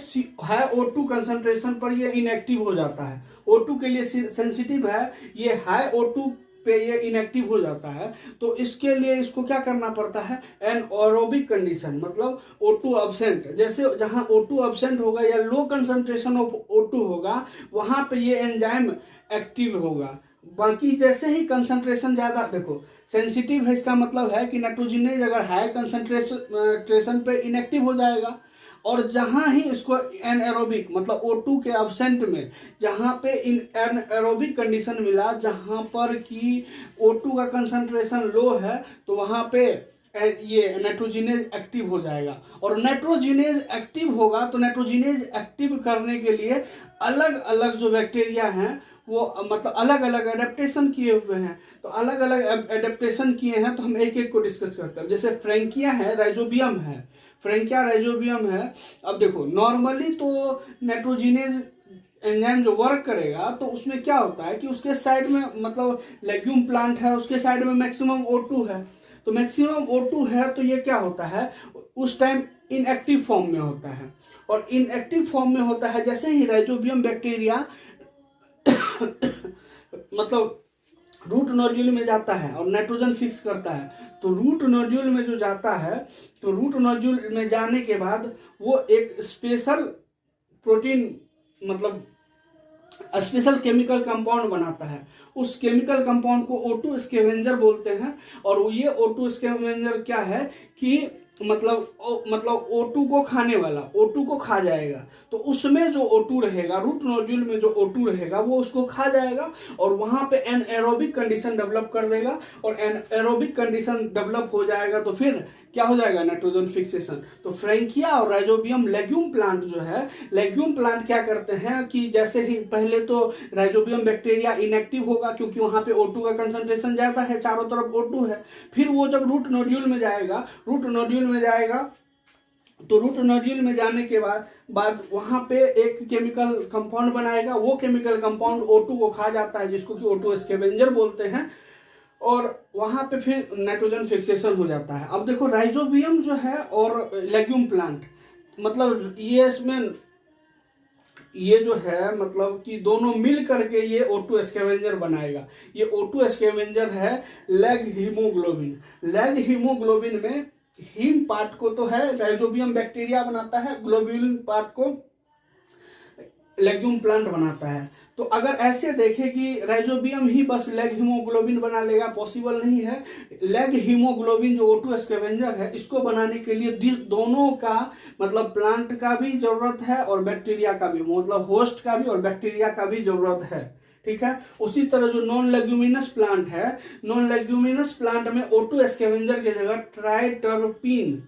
O2 कंसंट्रेशन पर ये इनएक्टिव हो जाता है। O2 के लिए सेंसिटिव है, ये हाई O2 पे ये इनएक्टिव हो जाता है। तो इसके लिए इसको क्या करना पड़ता है, एनएरोबिक कंडीशन, मतलब O2 अब्सेंट। जैसे जहां O2 अब्सेंट होगा या लो कंसंट्रेशन ऑफ O2 होगा, वहां पे ये एंजाइम एक्टिव होगा। बाकी जैसे ही कंसंट्रेशन ज्यादा, देखो सेंसिटिव है, इसका मतलब है कि नाइट्रोजिनेज अगर हाई कंसंट्रेशन पे इनएक्टिव हो जाएगा, और जहां ही इसको एनएरोबिक मतलब O2 के अब्सेंट में जहां पे एनएरोबिक कंडीशन मिला, जहां पर कि O2 का कंसंट्रेशन लो है, तो वहां पे ये नाइट्रोजिनेज एक्टिव हो जाएगा। और नाइट्रोजिनेज एक्टिव होगा तो नाइट्रोजिनेज एक्टिव करने के लिए अलग अलग जो बैक्टीरिया हैं वो मतलब अलग अलग एडेप्टेशन किए हुए हैं। तो अलग अलग एडेप्टेशन किए हैं, तो हम एक एक को डिस्कस करते हैं। जैसे फ्रैंकिया है, राइजोबियम है, फ्रैंकिया राइजोबियम है। अब देखो, नॉर्मली तो नाइट्रोजिनेज एंजाइम जो वर्क करेगा तो उसमें क्या होता है कि उसके साइड में मतलब लेग्यूम प्लांट है, उसके साइड में मैक्सिमम O2 है। तो मैक्सिमम O2 है तो ये क्या होता है, उस टाइम इनएक्टिव फॉर्म में होता है। और इनएक्टिव फॉर्म में होता है जैसे ही राइजोबियम बैक्टीरिया मतलब रूट नोड्यूल में जाता है और नाइट्रोजन फिक्स करता है, तो रूट नोड्यूल में जो जाता है, तो रूट नोड्यूल में जाने के बाद वो एक स्पेशल प्रोटीन मतलब स्पेशल केमिकल कंपाउंड बनाता है। उस केमिकल कंपाउंड को O2 स्कैवेंजर बोलते हैं। और ये O2 स्कैवेंजर क्या है कि मतलब O2 को खाने वाला, O2 को खा जाएगा। तो उसमें जो O2 रहेगा, रूट नोड्यूल में जो O2 रहेगा वो उसको खा जाएगा, और वहां पे एनएरोबिक कंडीशन डेवलप कर देगा। और एनएरोबिक कंडीशन डेवलप हो जाएगा तो फिर क्या हो जाएगा, नाइट्रोजन फिक्सेशन। तो फ्रैंकिया और राइजोबियम लेग्यूम प्लांट जो है, लेग्यूम प्लांट क्या करते हैं कि जैसे ही पहले तो राइजोबियम बैक्टीरिया इनएक्टिव होगा क्योंकि वहां पे O2 का कंसंट्रेशन ज्यादा है, चारों तरफ O2 है। फिर वो जब रूट नोड्यूल में जाएगा तो रूट नोड्यूल में जाने के बाद वहां पे एक केमिकल कंपाउंड बनाएगा, वो केमिकल कंपाउंड O2 को खा जाता है, जिसको कि O2 स्कैवेंजर बोलते हैं, और वहां पे फिर नाइट्रोजन फिक्सेशन हो जाता है। अब देखो राइजोबियम जो है और लेग्यूम प्लांट, मतलब ये इसमें ये जो है मतलब कि दोनों मिल करके ये O2 स्कैवेंजर बनाएगा। ये O2 स्कैवेंजर है लैग हीमोग्लोबिन। लैग हीमोग्लोबिन में हीम पार्ट को तो है राइजोबियम बैक्टीरिया बनाता है, ग्लोब्यूलिन पार्ट को लेग्यूम प्लांट बनाता है। तो अगर ऐसे देखें कि राइजोबियम ही बस लैग हीमोग्लोबिन बना लेगा, पॉसिबल नहीं है। लैग हीमोग्लोबिन जो O2 स्कैवेंजर है, इसको बनाने के लिए दोनों का मतलब प्लांट का भी जरूरत है और बैक्टीरिया का भी, मतलब होस्ट का भी और बैक्टीरिया का भी जरूरत है, ठीक है। उसी तरह जो नॉन लेग्यूमिनस प्लांट है, नॉन लेग्यूमिनस प्लांट में O2 स्कैवेंजर की जगह ट्राइटरपीन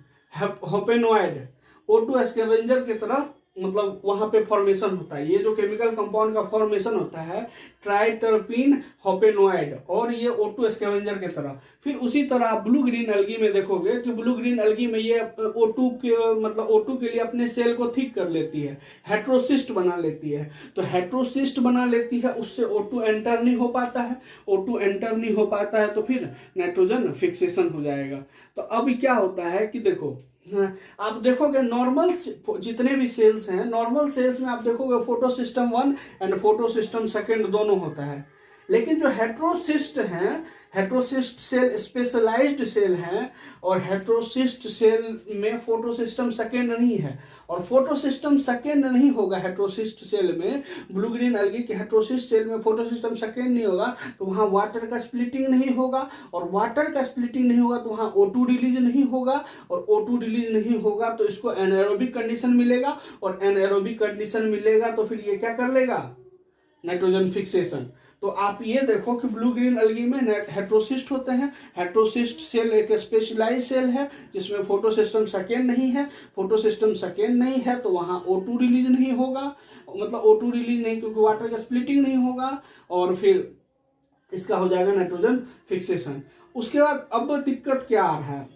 होपेनोइड O2 स्कैवेंजर की तरह मतलब वहां पे फॉर्मेशन होता है। ये जो केमिकल कंपाउंड का फॉर्मेशन होता है ट्राइटरपीन होपेनोइड, और ये O2 स्कैवेंजर की तरह। फिर उसी तरह आप ब्लू ग्रीन एल्गी में देखोगे कि ब्लू ग्रीन एल्गी में ये O2 के मतलब O2 के लिए अपने सेल को थिक कर लेती है, हेट्रोसिस्ट बना लेती है। तो हेट्रोसिस्ट बना लेती है, उससे O2 एंटर नहीं हो पाता है, O2 एंटर नहीं हो पाता है तो फिर नाइट्रोजन फिक्सेशन हो जाएगा। तो अब क्या होता है कि देखो, आप देखोगे नॉर्मल जितने भी सेल्स हैं, नॉर्मल सेल्स में आप देखोगे फोटोसिस्टम 1 एंड फोटोसिस्टम 2 दोनों होता है। लेकिन जो हेट्रोसिस्ट हैं, हेट्रोसिस्ट सेल स्पेशलाइज्ड सेल हैं, और हेट्रोसिस्ट सेल में फोटोसिस्टम 2 नहीं है, और फोटोसिस्टम 2 नहीं होगा हेट्रोसिस्ट सेल में, ब्लू ग्रीन एल्गी के हेट्रोसिस्ट सेल में फोटोसिस्टम 2 नहीं होगा, तो वहां वाटर का स्प्लिटिंग नहीं होगा, और वाटर का स्प्लिटिंग नहीं होगा तो वहां O2 रिलीज नहीं होगा, और O2 रिलीज नहीं होगा तो इसको एनाएरोबिक कंडीशन मिलेगा, और एनाएरोबिक कंडीशन मिलेगा तो फिर ये क्या कर लेगा, नाइट्रोजन फिक्सेशन। तो आप ये देखो कि ब्लू ग्रीन एल्गी में हेट्रोसिस्ट होते हैं। हेट्रोसिस्ट सेल एक स्पेशलाइज सेल है जिसमें फोटोसिस्टम 2 नहीं है। फोटोसिस्टम 2 नहीं है तो वहां O2 रिलीज नहीं होगा, मतलब O2 रिलीज नहीं क्योंकि वाटर का स्प्लिटिंग नहीं होगा, और फिर इसका हो जाएगा नाइट्रोजन फिक्सेशन। उसके बाद अब दिक्कत क्या आ रहा है,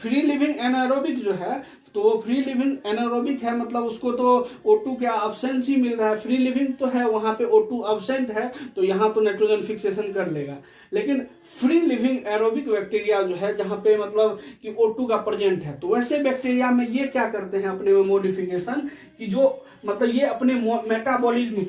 फ्री लिविंग एनारोबिक जो है, तो वो फ्री लिविंग एनारोबिक है, मतलब उसको तो O2 का अब्सेंस ही मिल रहा है। फ्री लिविंग तो है, वहां पे O2 अब्सेंट है, तो यहाँ तो नाइट्रोजन फिक्सेशन कर लेगा। लेकिन फ्री लिविंग एरोबिक बैक्टीरिया जो है, जहां पे मतलब कि O2 का प्रेजेंट है, तो वैसे बैक्टीरिया में ये क्या करते हैं अपने में मॉडिफिकेशन, कि जो मतलब ये अपने मेटाबॉलिज्म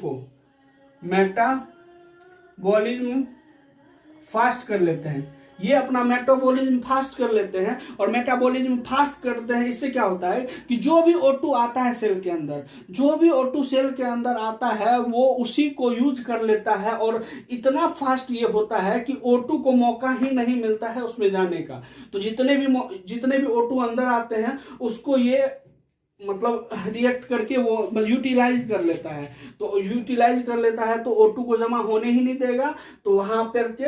फास्ट कर लेते हैं। ये अपना मेटाबॉलिज्म फास्ट कर लेते हैं, और मेटाबॉलिज्म फास्ट करते हैं, इससे क्या होता है कि जो भी O2 आता है सेल के अंदर, जो भी O2 सेल के अंदर आता है वो उसी को यूज कर लेता है, और इतना फास्ट ये होता है कि O2 को मौका ही नहीं मिलता है उसमें जाने का। तो जितने भी O2 अंदर आते हैं उसको ये मतलब रिएक्ट करके वो यूटिलाइज कर लेता है। तो यूटिलाइज कर लेता है तो O2 को जमा होने ही नहीं देगा, तो वहां पर के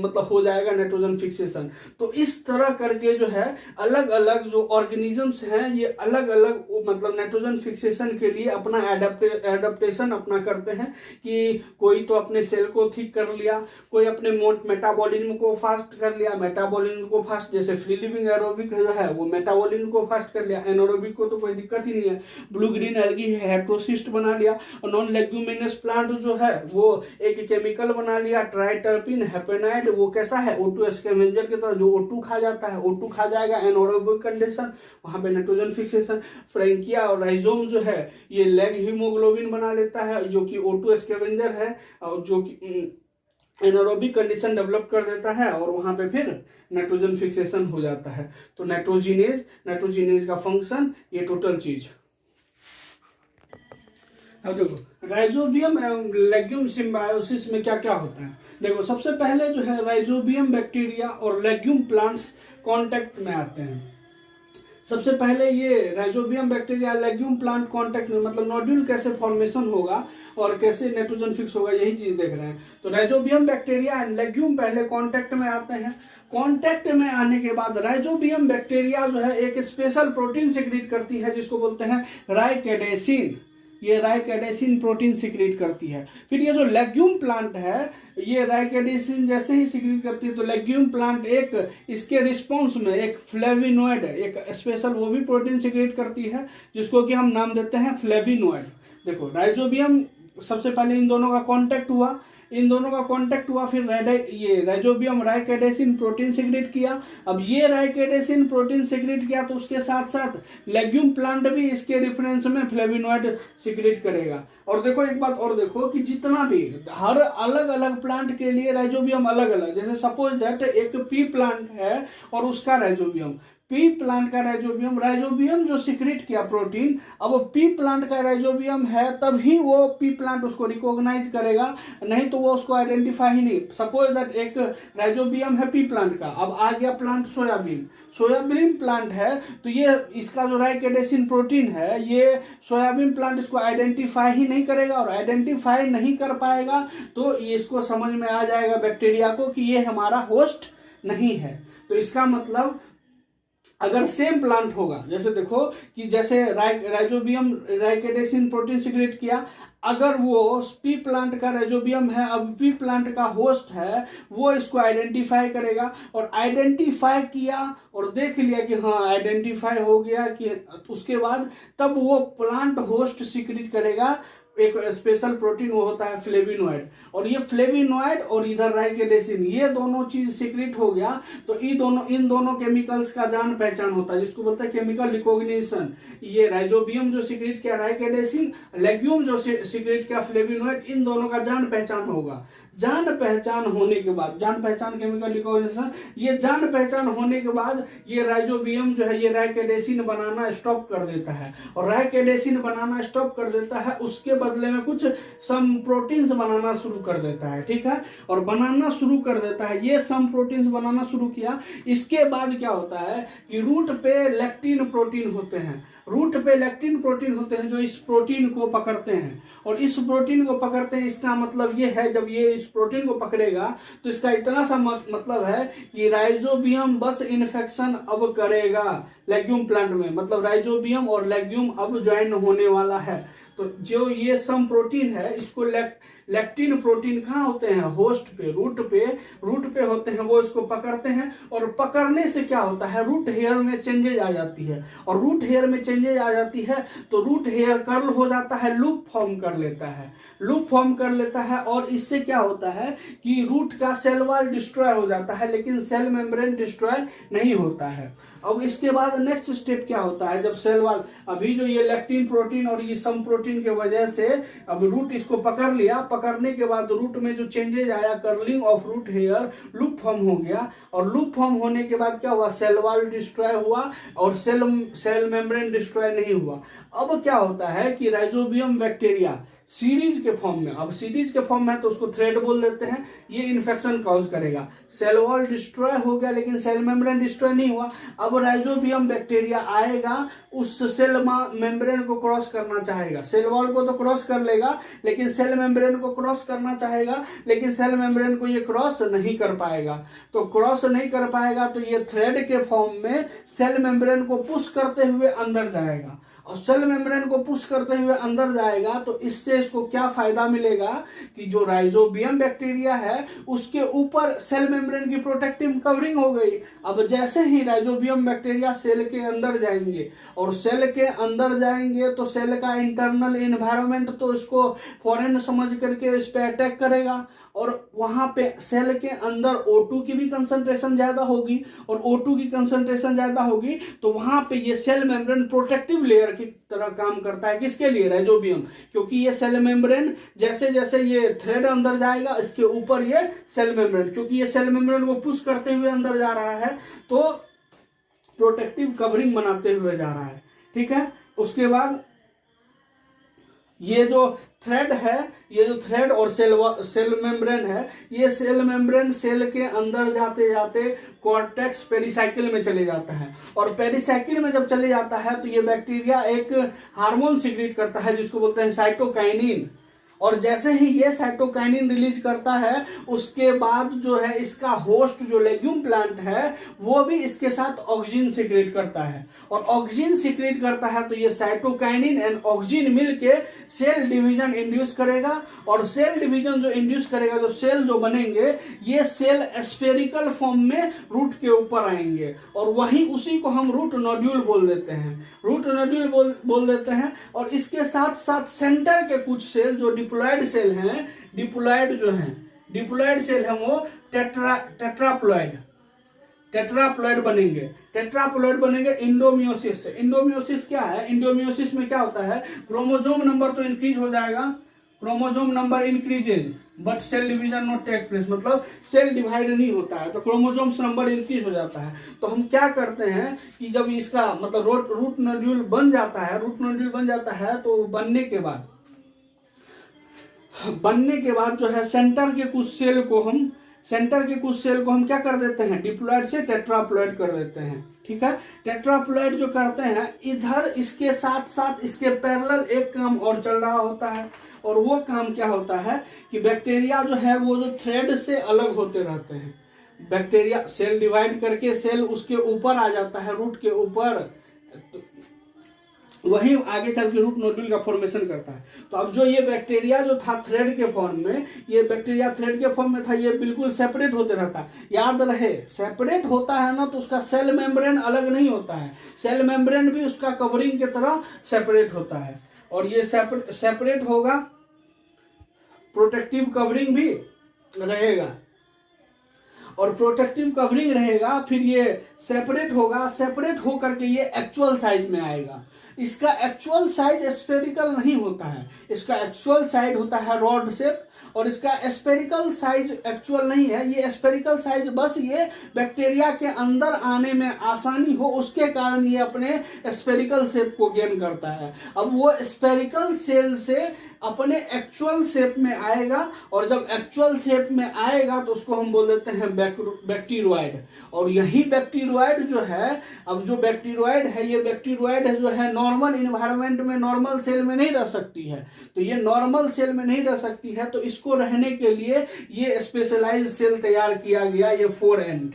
मतलब हो जाएगा नाइट्रोजन फिक्सेशन। तो इस तरह करके जो है अलग अलग जो ऑर्गेनिजम्स हैं ये अलग अलग मतलब नाइट्रोजन फिक्सेशन के लिए अपना एडेप्टेशन अपना करते हैं, कि कोई तो अपने सेल को ठीक कर लिया, कोई अपने मेटाबॉलिज्म को फास्ट कर लिया, मेटाबॉलिज्म को फास्ट, जैसे फ्री लिविंग एरोबिक जो है वो मेटाबॉलिज्म को फास्ट कर लिया, एनारोबिक को तो कोई दिक्कत ही नहीं है। ब्लू ग्रीन एल्गी है, हेट्रोसिस्ट बना लिया, और नॉन लेग्यूमिनस प्लांट जो है वो एक केमिकल बना लिया ट्राइटरपीन हेपेनाइड, वो कैसा है O2 स्कैवेंजर की तरह, जो O2 खा जाता है, O2 खा जाएगा, एनारोबिक कंडीशन, वहां पे नाइट्रोजन फिक्सेशन। फ्रैंकिया और राइजोम जो है ये लैग हीमोग्लोबिन बना लेता है जो कि O2 स्कैवेंजर है, और जो कि एनारोबिक कंडीशन डेवलप कर देता है, और वहां पे फिर नाइट्रोजन फिक्सेशन हो जाता है। तो नाइट्रोजिनेज का फंक्शन ये टोटल चीज। अब देखो राइजोबियम एवं लेग्यूम सिम्बायोसिस में क्या क्या होता है। देखो सबसे पहले जो है राइजोबियम बैक्टीरिया और लेग्यूम प्लांट्स कांटेक्ट में आते हैं। सबसे पहले ये rhizobium bacteria legume plant contact में, मतलब नोड्यूल कैसे फॉर्मेशन होगा और कैसे नाइट्रोजन फिक्स होगा, यही चीज देख रहे हैं। तो राइजोबियम बैक्टीरिया एंड लेग्यूम पहले कांटेक्ट में आते हैं। कांटेक्ट में आने के बाद राइजोबियम बैक्टीरिया जो है एक स्पेशल प्रोटीन सिक्रीट करती है जिसको बोलते हैं राइकेडेसिन। ये राइकेडेसिन प्रोटीन सिक्रीट करती है। फिर ये जो लेग्यूम प्लांट है ये राइकेडेसिन जैसे ही सिक्रीट करती है तो लेग्यूम प्लांट एक इसके रिस्पॉन्स में एक फ्लेविनोइड एक स्पेशल वो भी प्रोटीन सिक्रीट करती है जिसको कि हम नाम देते हैं फ्लेविनोइड। देखो राइजोबियम सबसे पहले इन दोनों का कांटेक्ट हुआ, फिर ये राइजोबियम राइकेडेसिन प्रोटीन सिक्रीट किया। अब ये राइकेडेसिन प्रोटीन सिक्रीट किया तो उसके साथ साथ लेग्यूम प्लांट भी इसके रिफरेंस में फ्लेविनोइड सिक्रीट करेगा। और देखो एक बात और देखो कि जितना भी हर अलग अलग प्लांट के लिए राइजोबियम अलग अलग, जैसे सपोज दैट एक पी प्लांट है और उसका राइजोबियम, पी प्लांट का राइजोबियम जो सिक्रीट किया प्रोटीन, अब वो पी प्लांट का राइजोबियम है तभी वो पी प्लांट उसको रिकॉग्नाइज करेगा, नहीं तो वो उसको आइडेंटिफाई ही नहीं। सपोज दैट एक राइजोबियम है पी प्लांट का, अब आ गया प्लांट सोयाबीन प्लांट है तो ये इसका जो राइकेडेसिन प्रोटीन है ये सोयाबीन प्लांट इसको आइडेंटिफाई ही नहीं करेगा, और आइडेंटिफाई नहीं कर पाएगा तो ये इसको समझ में आ जाएगा बैक्टीरिया को कि ये हमारा होस्ट नहीं है। तो इसका मतलब अगर सेम प्लांट होगा, जैसे देखो कि जैसे राइजोबियम राइकेडेसिन प्रोटीन सिक्रीट किया, अगर वो पी प्लांट का राइजोबियम है, अब पी प्लांट का होस्ट है, वो इसको आइडेंटिफाई करेगा, और आइडेंटिफाई किया और देख लिया कि हाँ आइडेंटिफाई हो गया कि उसके बाद तब वो प्लांट होस्ट सिक्रीट करेगा एक स्पेशल प्रोटीन, वो होता है फ्लेविनोइड। और ये फ्लेविनोइड और इधर राइकेडेसिन ये दोनों चीज सिक्रीट हो गया तो इन दोनों केमिकल्स का जान पहचान होता है जिसको बोलते हैं केमिकल रिकॉग्निशन। ये राइजोबियम जो सिक्रीट किया राइकेडेसिन, लेग्यूम जो सिक्रीट किया फ्लेविनोइड, इन दोनों का जान पहचान होगा। जान पहचान होने के बाद, जान पहचान केमिकल रिकॉग्निशन, ये जान पहचान होने के बाद ये राइजोबियम जो है ये राइकेडेसिन बनाना स्टॉप कर देता है, और राइकेडेसिन बनाना स्टॉप कर देता है, उसके बदले में कुछ सम प्रोटीन्स बनाना शुरू कर देता है, ठीक है, और बनाना शुरू कर देता है। ये सम प्रोटीन्स बनाना शुरू किया, इसके बाद क्या होता है कि रूट पे लेक्टिन प्रोटीन होते हैं, जो इस प्रोटीन को पकड़ते हैं, और इस प्रोटीन को पकड़ते हैं। इसका मतलब ये है जब ये इस प्रोटीन को पकड़ेगा तो इसका इतना सा मतलब है कि राइजोबियम बस इन्फेक्शन अब करेगा लेग्यूम प्लांट में, मतलब राइजोबियम और लेग्यूम अब ज्वाइन होने वाला है। तो जो ये सम प्रोटीन है इसको लेक्टिन प्रोटीन कहाँ होते हैं, होस्ट पे, रूट पे होते हैं, वो इसको पकड़ते हैं, और पकड़ने से क्या होता है रूट हेयर में चेंजेज आ जाती है, और रूट हेयर में चेंजेज आ जाती है तो रूट हेयर कर्ल हो जाता है, लूप फॉर्म कर लेता है, और इससे क्या होता है कि रूट का सेल वॉल डिस्ट्रॉय हो जाता है लेकिन सेल मेम्ब्रेन डिस्ट्रॉय नहीं होता है। अब इसके बाद नेक्स्ट स्टेप क्या होता है, जब सेल वॉल, अभी जो ये लेक्टिन प्रोटीन और ये सम प्रोटीन के वजह से अब रूट इसको पकड़ लिया, पकड़ने के बाद रूट में जो चेंजेज आया, curling of root hair, loop form हो गया, और लूप फॉर्म होने के बाद क्या हुआ, सेल वॉल डिस्ट्रॉय हुआ और सेल मेम्ब्रेन डिस्ट्रॉय नहीं हुआ। अब क्या होता है कि राइजोबियम बैक्टीरिया सीरीज के फॉर्म में, अब सीरीज के फॉर्म में तो उसको थ्रेड बोल देते हैं, ये इन्फेक्शन कॉज करेगा। सेल वॉल डिस्ट्रॉय हो गया लेकिन सेल मेम्ब्रेन डिस्ट्रॉय नहीं हुआ। अब राइजोबियम बैक्टीरिया आएगा, उस सेल मेम्ब्रेन को क्रॉस करना चाहेगा, सेल वॉल को तो क्रॉस कर लेगा लेकिन सेल मेम्ब्रेन को क्रॉस करना चाहेगा, लेकिन सेल मेम्ब्रेन को ये क्रॉस नहीं कर पाएगा। तो क्रॉस नहीं कर पाएगा तो ये थ्रेड के फॉर्म में सेल मेम्ब्रेन को पुश करते हुए अंदर जाएगा, और सेल मेम्ब्रेन को पुश करते हुए अंदर जाएगा तो इससे इसको क्या फायदा मिलेगा कि जो राइजोबियम बैक्टीरिया है उसके ऊपर सेल मेम्ब्रेन की प्रोटेक्टिव कवरिंग हो गई। अब जैसे ही राइजोबियम बैक्टीरिया सेल के अंदर जाएंगे, और सेल के अंदर जाएंगे तो सेल का इंटरनल एनवायरनमेंट तो इसको फॉरेन समझ करके इस पे अटैक करेगा, और वहां पे सेल के अंदर O2 की भी कंसंट्रेशन ज्यादा होगी, और O2 की कंसंट्रेशन ज्यादा होगी तो वहां पे ये सेल मेम्ब्रेन प्रोटेक्टिव लेयर की तरह काम करता है। किसके लिए, राइजोबियम, क्योंकि ये सेल मेम्ब्रेन जैसे जैसे ये थ्रेड अंदर जाएगा इसके ऊपर ये सेल मेम्ब्रेन, क्योंकि ये सेल मेम्ब्रेन को पुश करते हुए अंदर जा रहा है तो प्रोटेक्टिव कवरिंग बनाते हुए जा रहा है, ठीक है। उसके बाद ये जो थ्रेड है, ये जो थ्रेड और सेल मेम्ब्रेन है, ये सेल मेम्ब्रेन सेल के अंदर जाते जाते कॉर्टेक्स पेरिसाइकिल में चले जाता है, और पेरिसाइकिल में जब चले जाता है तो ये बैक्टीरिया एक हार्मोन सिक्रीट करता है जिसको बोलते हैं साइटोकाइनिन। और जैसे ही ये साइटोकाइनिन रिलीज करता है उसके बाद जो है इसका होस्ट जो लेग्यूम प्लांट है वो भी इसके साथ ऑक्सीजन सीक्रेट करता है, और ऑक्सीजन सीक्रेट करता है तो ये साइटोकाइनिन एंड ऑक्सीजन मिलके सेल डिवीजन इंड्यूस करेगा, और सेल डिवीजन जो इंड्यूस करेगा, जो सेल जो बनेंगे ये सेल स्फेरिकल फॉर्म में रूट के ऊपर आएंगे, और वहीं उसी को हम रूट नोड्यूल बोल देते हैं, रूट नोड्यूल बोल देते हैं। और इसके साथ साथ सेंटर के कुछ सेल जो डिप्लॉयड सेल हैं, डिप्लॉयड जो हैं, डिप्लॉयड सेल हैं वो टेट्राप्लॉयड बनेंगे, टेट्राप्लॉयड बनेंगे इंडोमियोसिस से। इंडोमियोसिस क्या है? इंडोमियोसिस में क्या होता है, क्रोमोसोम नंबर तो इंक्रीज हो जाएगा, chromosome number increases but cell division not take place, मतलब सेल डिवाइड नहीं होता है तो क्रोमोसोम्स नंबर इंक्रीज हो जाता है। तो हम क्या करते हैं कि जब इसका मतलब रूट नोड्यूल बन जाता है, रूट नोड्यूल बन जाता है तो बनने के बाद जो है सेंटर के कुछ सेल को हम क्या कर देते हैं, डिप्लॉयड से टेट्राप्लॉयड कर देते हैं, ठीक है। टेट्राप्लॉयड जो करते हैं इधर इसके साथ साथ इसके पैरेलल एक काम और चल रहा होता है, और वो काम क्या होता है कि बैक्टीरिया जो है वो जो थ्रेड से अलग होते रहते हैं, बैक्टीरिया सेल डिवाइड करके सेल उसके ऊपर आ जाता है, रूट के ऊपर, वहीं आगे चल के रूट नोड्यूल का फॉर्मेशन करता है। तो अब जो ये बैक्टीरिया जो था थ्रेड के फॉर्म में, ये बैक्टीरिया थ्रेड के फॉर्म में था, ये बिल्कुल सेपरेट होते रहता है। याद रहे सेपरेट होता है ना तो उसका सेल मेम्ब्रेन अलग नहीं होता है, सेल मेम्ब्रेन भी उसका कवरिंग की तरह सेपरेट होता है, और ये सेपरेट होगा, प्रोटेक्टिव कवरिंग भी रहेगा, और प्रोटेक्टिव कवरिंग रहेगा, फिर ये सेपरेट होगा, सेपरेट होकर के ये एक्चुअल साइज में आएगा। इसका एक्चुअल साइज स्फेरिकल नहीं होता है, इसका एक्चुअल साइज होता है रॉड शेप, और इसका स्फेरिकल साइज एक्चुअल नहीं है, ये स्फेरिकल साइज बस ये बैक्टीरिया के अंदर आने में आसानी हो उसके कारण ये अपने स्फेरिकल शेप को गेन करता है। अब वो स्फेरिकल सेल से अपने एक्चुअल शेप में आएगा, और जब एक्चुअल शेप में आएगा तो उसको हम बोल देते हैं बैक्टीरियोइड। और यही बैक्टीरियोइड जो है, अब जो बैक्टीरियोइड है ये बैक्टीरियोइड जो है नॉर्मल इन्वायरमेंट में, नॉर्मल सेल में नहीं रह सकती है, तो ये नॉर्मल सेल में नहीं रह सकती है, तो इसको रहने के लिए ये स्पेशलाइज्ड सेल तैयार किया गया, ये 4N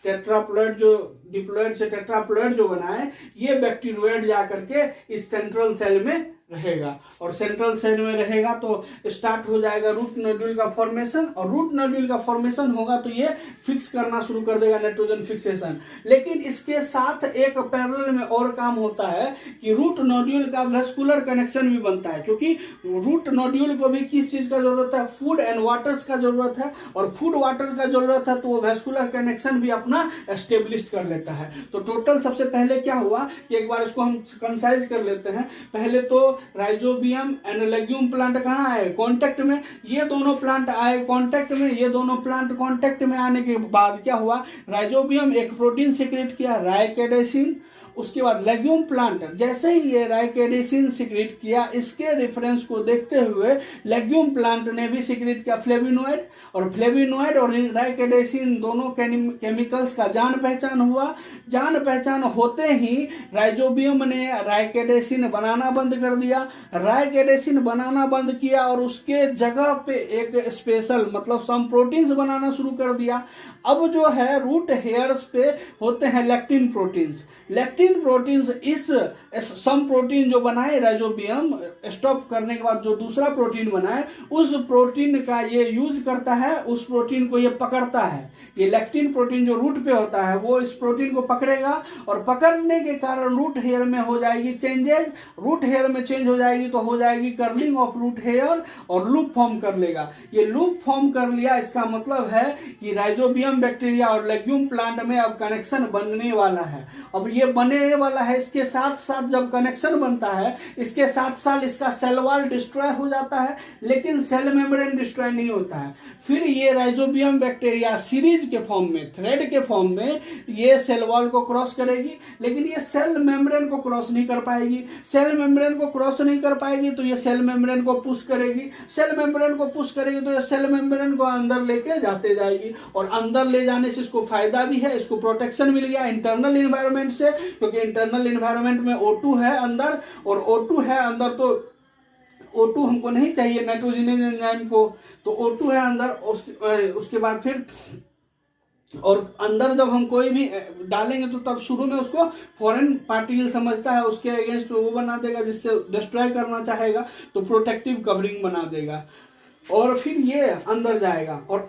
टेट्राप्लॉयड जो डिप्लॉयड से टेट्राप्लॉयड जो बना है, ये बैक्टीरियोइड जाकर के इस सेंट्रल सेल में रहेगा, और सेंट्रल सेल में रहेगा तो स्टार्ट हो जाएगा रूट नोड्यूल का फॉर्मेशन, और रूट नोड्यूल का फॉर्मेशन होगा तो ये फिक्स करना शुरू कर देगा, नाइट्रोजन फिक्सेशन। लेकिन इसके साथ एक पैरेलल में और काम होता है कि रूट नोड्यूल का वेस्कुलर कनेक्शन भी बनता है, क्योंकि रूट नोड्यूल को भी किस चीज का जरूरत है, फूड एंड वाटर्स का जरूरत है, और फूड वाटर का जरूरत है तो वो वेस्कुलर कनेक्शन भी अपना एस्टेब्लिश कर लेता है। तो टोटल सबसे पहले क्या हुआ कि एक बार इसको हम कंसाइज कर लेते हैं। पहले तो राइजोबियम एंड लेग्यूम प्लांट कहाँ आए, कांटेक्ट में, ये दोनों प्लांट आए कांटेक्ट में, ये दोनों प्लांट कांटेक्ट में आने के बाद क्या हुआ, राइजोबियम एक प्रोटीन सीक्रेट किया राइकेडेसिन, उसके बाद लेग्यूम प्लांट जैसे ही ये राइकेडेसिन सीक्रेट किया, इसके रेफरेंस को देखते हुए लेग्यूम प्लांट ने भी सीक्रेट किया फ्लेविनोइड, और फ्लेविनोइड और राइकेडेसिन दोनों केमिकल्स का जान पहचान हुआ। जान पहचान होते ही राइजोबियम ने राइकेडेसिन बनाना बंद कर दिया, राइकेडेसिन बनाना बंद किया, और उसके जगह पे एक स्पेशल मतलब सम प्रोटीन्स बनाना शुरू कर दिया। अब जो है रूट हेयर्स पे होते हैं लेक्टिन प्रोटीन्स, लेक्टिन प्रोटीन्स इस सम प्रोटीन जो बनाए राइजोबियम स्टॉप करने के बाद जो दूसरा प्रोटीन बनाए, उस प्रोटीन का ये यूज करता है, उस प्रोटीन को ये पकड़ता है। ये लेक्टिन प्रोटीन जो रूट पे होता है वो इस प्रोटीन को पकड़ेगा, और पकड़ने के कारण रूट हेयर में हो जाएगी चेंजेज, रूट हेयर में चेंज हो जाएगी तो हो जाएगी कर्लिंग ऑफ रूट हेयर, और लूप फॉर्म कर लेगा। ये लूप फॉर्म कर लिया, इसका मतलब है कि राइजोबियम बैक्टीरिया और लेग्यूम प्लांट में अब कनेक्शन बनने वाला है। अब ये बनने वाला है, इसके साथ साथ जब कनेक्शन बनता है, इसके साथ साथ इसका सेल वॉल डिस्ट्रॉय हो जाता है, लेकिन सेल मेम्ब्रेन डिस्ट्रॉय नहीं होता है। फिर ये राइजोबियम बैक्टीरिया सीरीज के फॉर्म में, थ्रेड के फॉर्म में ये सेल वॉल को क्रॉस करेगी, लेकिन ये सेल मेम्ब्रेन को क्रॉस नहीं कर पाएगी। सेल मेम्ब्रेन को क्रॉस नहीं कर पाएगी तो ये सेल मेम्ब्रेन को पुश करेगी, सेल मेम्ब्रेन को पुश करेगी तो ये सेल मेम्ब्रेन को अंदर लेके जाते जाएगी, और अंदर ले जाने से इसको फायदा भी है, इसको प्रोटेक्शन मिल गया इंटरनल एनवायरनमेंट से, क्योंकि इंटरनल एनवायरनमेंट में O2 है अंदर, और O2 है अंदर तो O2 हमको नहीं चाहिए नाइट्रोजनेज एंजाइम को, तो O2 है अंदर, उसके बाद फिर और अंदर जब हम कोई भी डालेंगे तो तब शुरू में उसको फॉरेन पार्टिकल समझता है, उसके अगेंस्ट वो बना देगा जिससे डिस्ट्रॉय करना चाहेगा, तो प्रोटेक्टिव कवरिंग बना देगा। और फिर ये अंदर जाएगा, और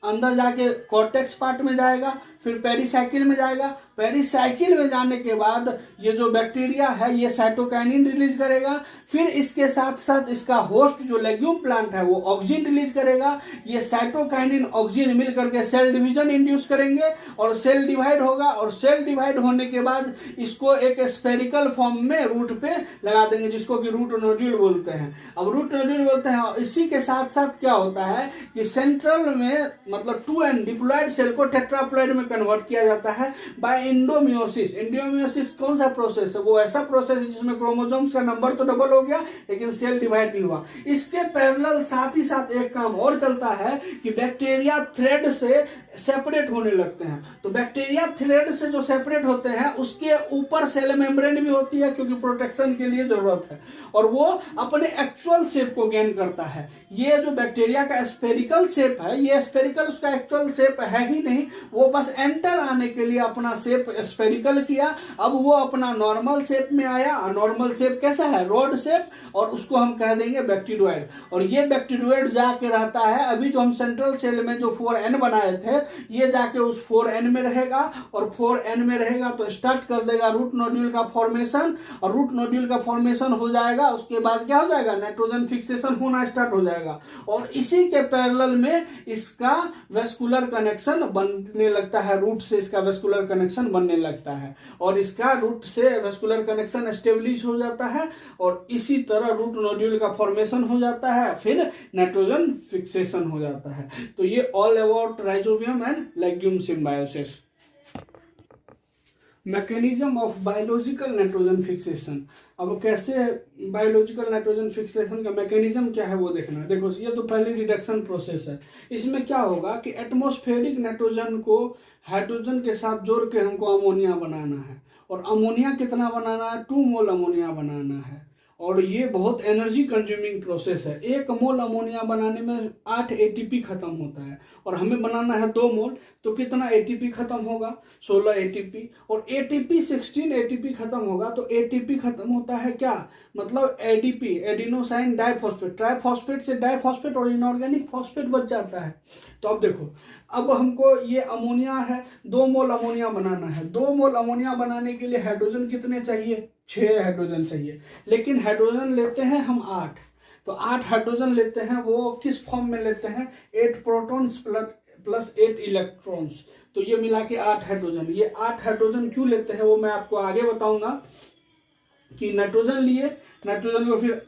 अंदर जाके कॉर्टेक्स पार्ट में जाएगा, फिर पेरिसाइकिल में जाएगा। पेरिसाइकिल में जाने के बाद ये जो बैक्टीरिया है ये साइटोकाइनिन रिलीज करेगा, फिर इसके साथ साथ इसका होस्ट जो लेग्यूम प्लांट है वो ऑक्सिन रिलीज करेगा। ये साइटोकाइनिन ऑक्सिन मिल करके सेल डिवीजन इंड्यूस करेंगे और सेल डिवाइड होगा, और सेल डिवाइड होने के बाद इसको एक स्पेरिकल फॉर्म में रूट पे लगा देंगे, जिसको कि रूट नोड्यूल बोलते हैं। अब रूट नोड्यूल बोलते हैं, और इसी के साथ साथ क्या होता है कि सेंट्रल में मतलब 2n डिप्लॉयड सेल को टेट्राप्लॉयड में कन्वर्ट किया जाता है बाय एंडोमियोसिस। एंडोमियोसिस कौन सा प्रोसेस है? वो ऐसा प्रोसेस है जिसमें क्रोमोसोम्स का नंबर तो डबल हो गया लेकिन सेल डिवाइड नहीं हुआ। इसके पैरेलल साथ ही साथ एक काम और चलता है कि बैक्टीरिया थ्रेड से सेपरेट होने लगते हैं। तो बैक्टीरिया थ्रेड से जो सेपरेट होते हैं उसके ऊपर सेल मेम्ब्रेन भी होती है, क्योंकि प्रोटेक्शन के लिए जरूरत है, और वो अपने एक्चुअल शेप को गेन करता है। ये जो बैक्टीरिया का स्पेरिकल शेप है, ये स्पेरिकल उसका एक्चुअल शेप है ही नहीं, वो बस एंटर आने के लिए अपना शेप स्पेरिकल किया। अब वो अपना नॉर्मल शेप में आया। नॉर्मल शेप कैसा है? रॉड शेप, और उसको हम कह देंगे बैक्टीरियोइड। और ये बैक्टीरियोइड जाके रहता है, अभी जो हम सेंट्रल सेल में जो 4n बनाए थे ये जाके उस 4n में रहेगा, और 4n में रहेगा तो स्टार्ट कर देगा रूट नोड्यूल का फॉर्मेशन, और रूट नोड्यूल का फॉर्मेशन हो जाएगा। उसके बाद क्या हो जाएगा? नाइट्रोजन फिक्सेशन होना स्टार्ट हो जाएगा, और इसी के पैरेलल में इसका वेस्कुलर कनेक्शन बनने लगता है। रूट से इसका वेस्कुलर कनेक्शन बनने लगता है, और इसका रूट से वेस्कुलर कनेक्शन एस्टेब्लिश हो जाता है, और इसी तरह रूट नोड्यूल का फॉर्मेशन हो जाता है, फिर नाइट्रोजन फिक्सेशन हो जाता है। तो ये all about rhizobium and legume symbiosis. Mechanism of biological nitrogen fixation. अब कैसे बायोलॉजिकल नाइट्रोजन फिक्सेशन का मैकेनिज्म क्या है वो देखना है। देखो, ये तो पहले रिडक्शन प्रोसेस है। इसमें क्या होगा कि एटमॉस्फेरिक नाइट्रोजन को हाइड्रोजन के साथ जोड़ के हमको अमोनिया बनाना है, और अमोनिया कितना बनाना है? 2 मोल अमोनिया बनाना है, और ये बहुत एनर्जी कंज्यूमिंग प्रोसेस है। 1 मोल अमोनिया बनाने में 8 एटीपी खत्म होता है, और हमें बनाना है 2 मोल, तो कितना एटीपी खत्म होगा? 16 एटीपी, और एटीपी 16 एटीपी खत्म होगा। तो एटीपी खत्म होता है क्या? मतलब एडीपी, एडिनोसाइन डाइफॉस्फेट, ट्राइफॉस्फेट से डाइफॉस्फेट और इनऑर्गेनिक फॉस्फेट बच जाता है। तो अब देखो, अब हमको ये अमोनिया है, 2 मोल अमोनिया बनाना है। 2 मोल अमोनिया बनाने के लिए हाइड्रोजन कितने चाहिए? 6 हाइड्रोजन चाहिए, लेकिन हाइड्रोजन लेते हैं हम 8। तो 8 हाइड्रोजन लेते हैं, वो किस फॉर्म में लेते हैं? 8 प्रोटॉन्स प्लस 8 इलेक्ट्रॉन्स। तो ये मिला के 8 हाइड्रोजन। ये 8 हाइड्रोजन क्यों लेते हैं वो मैं आपको आगे बताऊंगा। कि नाइट्रोजन लिए, नाइट्रोजन को फिर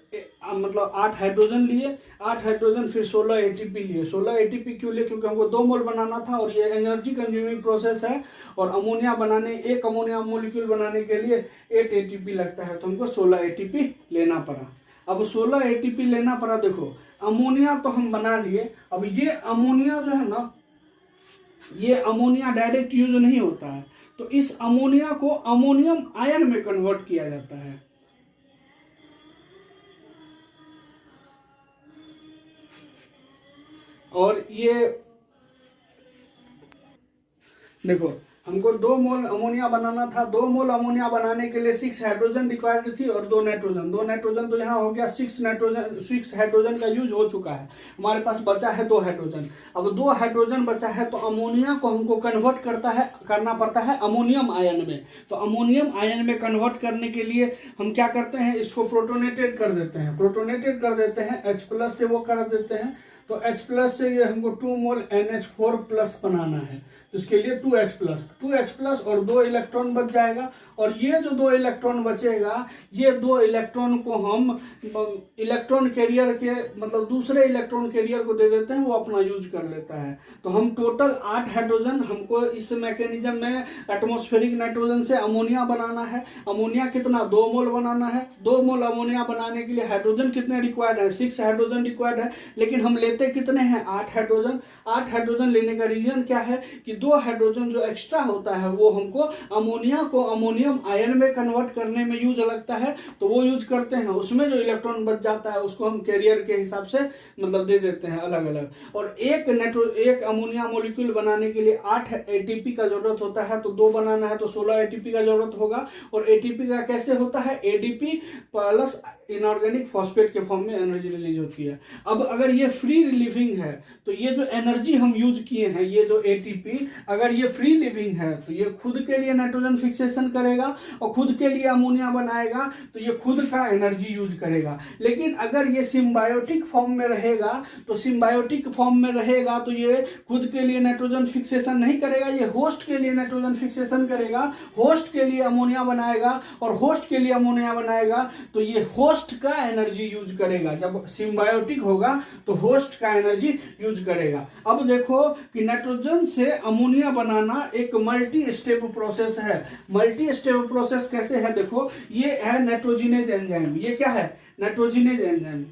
मतलब 8 हाइड्रोजन लिए, 8 हाइड्रोजन फिर 16 एटीपी लिए। 16 एटीपी क्यों लिए? क्योंकि हमको 2 मोल बनाना था, और ये एनर्जी कंज्यूमिंग प्रोसेस है, और अमोनिया बनाने, एक अमोनिया मोलिक्यूल बनाने के लिए 8 एटीपी लगता है, तो हमको 16 एटीपी लेना पड़ा। अब 16 एटीपी लेना पड़ा। देखो, अमोनिया तो हम बना लिए। अब ये अमोनिया जो है ना, ये अमोनिया डायरेक्ट यूज नहीं होता है, तो इस अमोनिया को अमोनियम आयन में कन्वर्ट किया जाता है। और ये देखो, हमको 2 मोल अमोनिया बनाना था। 2 मोल अमोनिया बनाने के लिए 6 हाइड्रोजन रिक्वायर्ड थी और 2 नाइट्रोजन। 2 नाइट्रोजन तो यहाँ हो गया, 6 हाइड्रोजन का यूज हो चुका है। हमारे पास बचा है 2 हाइड्रोजन। अब 2 हाइड्रोजन बचा है, तो अमोनिया को हमको कन्वर्ट करना पड़ता है अमोनियम आयन में। तो अमोनियम आयन में कन्वर्ट करने के लिए हम क्या करते हैं? इसको प्रोटोनेटेड कर देते हैं। प्रोटोनेटेड कर देते हैं, H+ से वो कर देते हैं। तो H+ से ये हमको 2 मोल NH4+ बनाना है, तो इसके लिए 2H+ और 2 इलेक्ट्रॉन बच जाएगा। और ये जो 2 इलेक्ट्रॉन बचेगा, ये 2 इलेक्ट्रॉन को हम इलेक्ट्रॉन कैरियर के मतलब दूसरे इलेक्ट्रॉन कैरियर को दे देते हैं, वो अपना यूज कर लेता है। तो हम टोटल 8 हाइड्रोजन हमको इस मैकेनिज्म में एटमॉस्फेरिक नाइट्रोजन से अमोनिया बनाना है। अमोनिया कितना? 2 मोल बनाना है। 2 मोल अमोनिया बनाने के लिए हाइड्रोजन कितने रिक्वायर्ड है? 6 हाइड्रोजन रिक्वायर्ड है, लेकिन हम लेते लेते कितने हैं, 8 हाइड्रोजन। 8 हाइड्रोजन लेने का रीजन क्या है कि 2 हाइड्रोजन जो एक्स्ट्रा होता है वो हमको अमोनिया को अमोनियम आयन में कन्वर्ट करने में यूज लगता है, तो वो यूज करते हैं। उसमें जो इलेक्ट्रॉन बच जाता है उसको हम कैरियर के हिसाब से मतलब दे देते हैं अलग अलग। और एक अमोनिया मॉलिक्यूल बनाने के लिए 8 एटीपी का जरूरत होता है, तो 2 बनाना है तो 16 एटीपी का जरूरत होगा। और एटीपी का कैसे होता है, एडीपी प्लस इनऑर्गेनिक फॉस्फेट के फॉर्म में एनर्जी रिलीज होती है। अब अगर ये फ्री लिविंग है तो ये जो एनर्जी हम यूज किए हैं, ये जो एटीपी अगर ये फ्री लिविंग है तो ये खुद के लिए नाइट्रोजन फिक्सेशन करेगा और खुद के लिए अमोनिया बनाएगा, तो ये खुद का एनर्जी यूज करेगा। लेकिन अगर ये सिम्बायोटिक फॉर्म में रहेगा तो ये खुद के लिए नाइट्रोजन फिक्सेशन नहीं करेगा, ये होस्ट के लिए नाइट्रोजन फिक्सेशन करेगा, होस्ट के लिए अमोनिया बनाएगा और होस्ट के लिए अमोनिया बनाएगा, तो ये होस्ट का एनर्जी यूज करेगा। जब सिम्बायोटिक होगा तो होस्ट का एनर्जी यूज करेगा। अब देखो कि नाइट्रोजन से अमोनिया बनाना एक मल्टी स्टेप प्रोसेस है। मल्टी स्टेप प्रोसेस कैसे है, देखो ये है नाइट्रोजिनेज एंजाइम। ये क्या है, नाइट्रोजिनेज एंजाइम।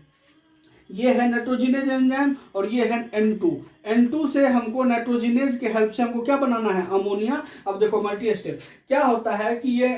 ये है नाइट्रोजिनेज एंजाइम और ये है N2। N2 से हमको नाइट्रोजिनेज के हेल्प से हमको क्या बनाना है, अमोनिया। अब देखो मल्टी स्टेप क्या होता है कि ये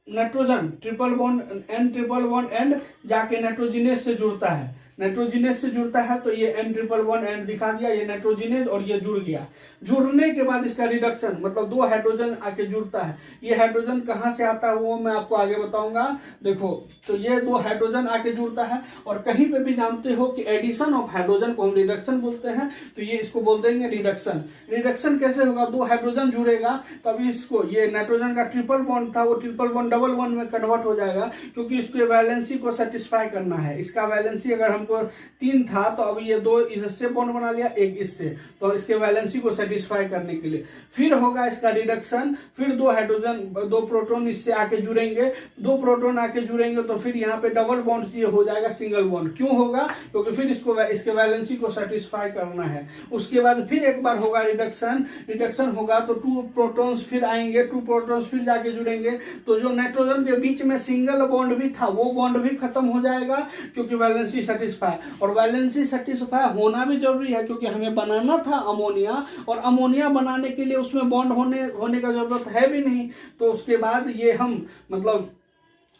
नाइट्रोजन ट्रिपल बॉन्ड एंड जाके नाइट्रोजिनेज से जुड़ता है, नाइट्रोजिनेज से जुड़ता है तो ये N1 दिखा दिया, ये नाइट्रोजिनेज और ये जुड़ गया। जुड़ने के बाद इसका रिडक्शन मतलब 2 हाइड्रोजन आके जुड़ता है। ये हाइड्रोजन कहाँ से आता है वो मैं आपको आगे बताऊंगा। देखो तो ये 2 हाइड्रोजन आके जुड़ता है और कहीं पे भी जानते हो कि एडिशन ऑफ हाइड्रोजन को हम रिडक्शन बोलते हैं, तो ये इसको बोल देंगे रिडक्शन। रिडक्शन कैसे होगा, 2 हाइड्रोजन जुड़ेगा तब इसको ये नाइट्रोजन का ट्रिपल बॉन्ड था वो ट्रिपल बॉन्ड डबल बॉन्ड में कन्वर्ट हो जाएगा, क्योंकि इसके वैलेंसी को सेटिस्फाई करना है। इसका वैलेंसी अगर हमको 3 था तो अब ये 2 इससे बॉन्ड बना लिया, 1 इससे, तो इसके वैलेंसी को सेटिस्फाई करने के लिए फिर होगा इसका रिडक्शन। फिर 2 हाइड्रोजन 2 प्रोटॉन इससे आके जुड़ेंगे, 2 प्रोटॉन आके जुड़ेंगे तो फिर यहाँ पे डबल बॉन्ड ये हो जाएगा सिंगल बॉन्ड। क्यों होगा, क्योंकि फिर इसको इसके वैलेंसी को सेटिस्फाई करना है। उसके बाद फिर एक बार होगा रिडक्शन होगा तो 2 प्रोटॉन्स फिर आएंगे, 2 प्रोटॉन्स फिर जाके जुड़ेंगे, तो जो नाइट्रोजन के बीच में सिंगल बॉन्ड भी था वो बॉन्ड भी खत्म हो जाएगा, क्योंकि वैलेंसी सेटिस्फाई। और वैलेंसी सेटिस्फाई होना भी जरूरी है, क्योंकि हमें बनाना था अमोनिया, और अमोनिया बनाने के लिए उसमें बॉन्ड होने का जरूरत है भी नहीं, तो उसके बाद ये हम मतलब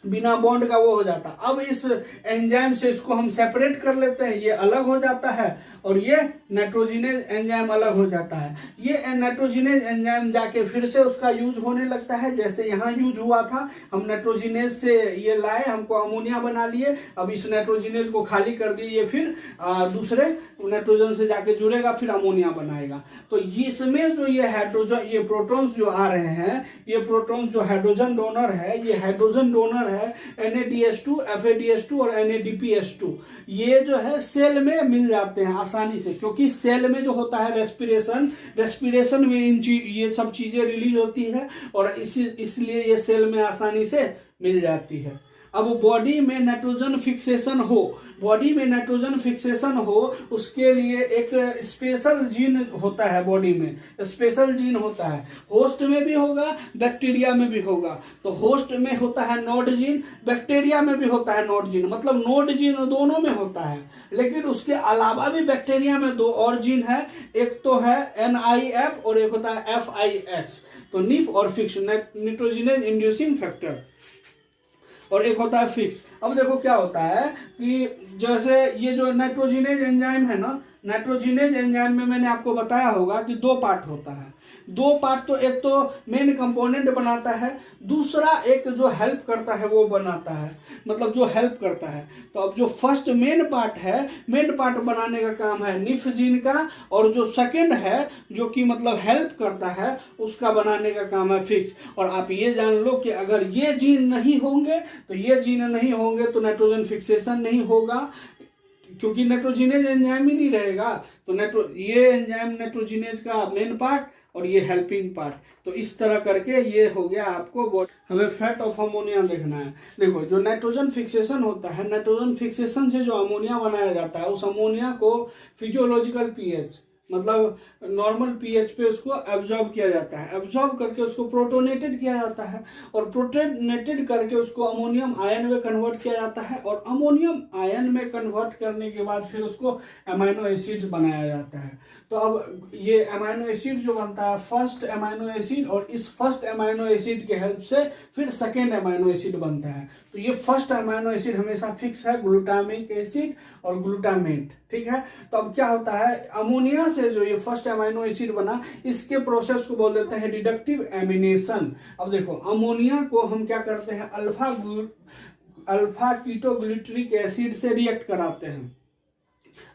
बिना बॉन्ड का वो हो जाता। अब इस एंजाइम से इसको हम सेपरेट कर लेते हैं, ये अलग हो जाता है और ये नाइट्रोजिनेज एंजाइम अलग हो जाता है। ये नाइट्रोजिनेज एंजाइम जाके फिर से उसका यूज होने लगता है, जैसे यहाँ यूज हुआ था, हम नाइट्रोजिनेज से ये लाए, हमको अमोनिया बना लिए, अब इस नाइट्रोजिनेज को खाली कर दिए, ये फिर दूसरे नाइट्रोजन से जाके जुड़ेगा, फिर अमोनिया बनाएगा। तो इसमें जो ये हाइड्रोजन ये प्रोटॉन्स जो आ रहे हैं, ये प्रोटॉन्स जो हाइड्रोजन डोनर है, ये हाइड्रोजन डोनर है NADH2, FADH2 और NADPH2। ये जो है सेल में मिल जाते हैं आसानी से, क्योंकि सेल में जो होता है रेस्पिरेशन में ये सब चीजें रिलीज होती है और इसलिए ये सेल में आसानी से मिल जाती है। अब बॉडी में नाइट्रोजन फिक्सेशन हो उसके लिए एक स्पेशल जीन होता है, बॉडी में स्पेशल जीन होता है। होस्ट में भी होगा, बैक्टीरिया में भी होगा। तो होस्ट में होता है नोड जीन, बैक्टीरिया में भी होता है नोड जीन, मतलब नोड जीन दोनों में होता है। लेकिन उसके अलावा भी बैक्टीरिया में 2 और जीन है, एक तो है NIF और एक होता है FIX, तो निफ और फिक्स, नाइट्रोजिनेज इंड्यूसिंग फैक्टर, और एक होता है फिक्स। अब देखो क्या होता है कि जैसे ये जो नाइट्रोजिनेज एंजाइम है ना, नाइट्रोजिनेज एंजाइम में मैंने आपको बताया होगा कि 2 पार्ट होता है। 2 पार्ट, तो एक तो मेन कंपोनेंट बनाता है, दूसरा एक जो हेल्प करता है वो बनाता है, मतलब जो हेल्प करता है। तो अब जो फर्स्ट मेन पार्ट बनाने का काम है निफ जीन का, और जो सेकंड है जो कि मतलब हेल्प करता है उसका बनाने का काम है फिक्स। और आप ये जान लो कि अगर ये जीन नहीं होंगे तो नाइट्रोजन फिक्सेशन नहीं होगा, क्योंकि नाइट्रोजिनेज एंजाइम ही नहीं रहेगा। तो ये एंजाइम नाइट्रोजिनेज का मेन पार्ट और ये हेल्पिंग पार्ट। तो इस तरह करके ये हो गया आपको। हमें फैट ऑफ अमोनिया देखना है। देखो जो नाइट्रोजन फिक्सेशन होता है, नाइट्रोजन फिक्सेशन से जो अमोनिया बनाया जाता है, उस अमोनिया को फिजियोलॉजिकल पीएच मतलब नॉर्मल पीएच पे उसको एब्जॉर्ब किया जाता है, एब्जॉर्ब करके उसको प्रोटोनेटेड किया जाता है और प्रोटोनेटेड करके उसको अमोनियम आयन में कन्वर्ट किया जाता है और अमोनियम आयन में कन्वर्ट करने के बाद फिर उसको अमाइनो एसिड्स बनाया जाता है। तो अब ये अमाइनो एसिड जो बनता है फर्स्ट अमाइनो एसिड, और इस फर्स्ट अमाइनो एसिड के हेल्प से फिर सेकेंड अमाइनो एसिड बनता है। तो ये फर्स्ट अमाइनो एसिड हमेशा फिक्स है, ग्लूटामिक एसिड और ग्लूटामेट, ठीक है। तो अब क्या होता है, अमोनिया से जो ये फर्स्ट अमाइनो एसिड बना, इसके प्रोसेस को बोल देते हैं रिडक्टिव एमिनेशन। अब देखो अमोनिया को हम क्या करते हैं, अल्फा कीटोग्लिसरिक एसिड से रिएक्ट कराते हैं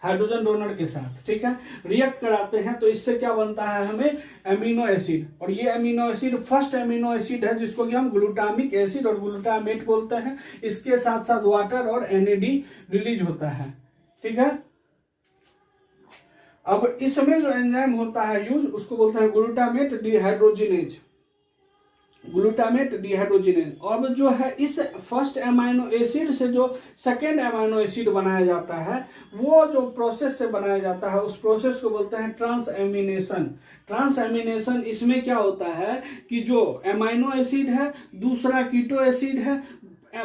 हाइड्रोजन डोनर के साथ, ठीक है, रिएक्ट कराते हैं। तो इससे क्या बनता है हमें एमिनो एसिड, और ये amino acid first amino acid है जिसको कि हम ग्लूटामिक एसिड और ग्लूटामेट बोलते हैं। इसके साथ साथ वाटर और NAD रिलीज होता है, ठीक है। अब इसमें जो एंजाइम होता है यूज, उसको बोलते हैं ग्लूटामेट डिहाइड्रोजिनेज, ग्लूटामेट डिहाइड्रोजिनेज। और जो है इस फर्स्ट अमाइनो एसिड से जो सेकेंड अमाइनो एसिड बनाया जाता है, वो जो प्रोसेस से बनाया जाता है उस प्रोसेस को बोलते हैं ट्रांसएमिनेशन। ट्रांसएमिनेशन इसमें क्या होता है कि जो अमाइनो एसिड है, दूसरा कीटो एसिड है,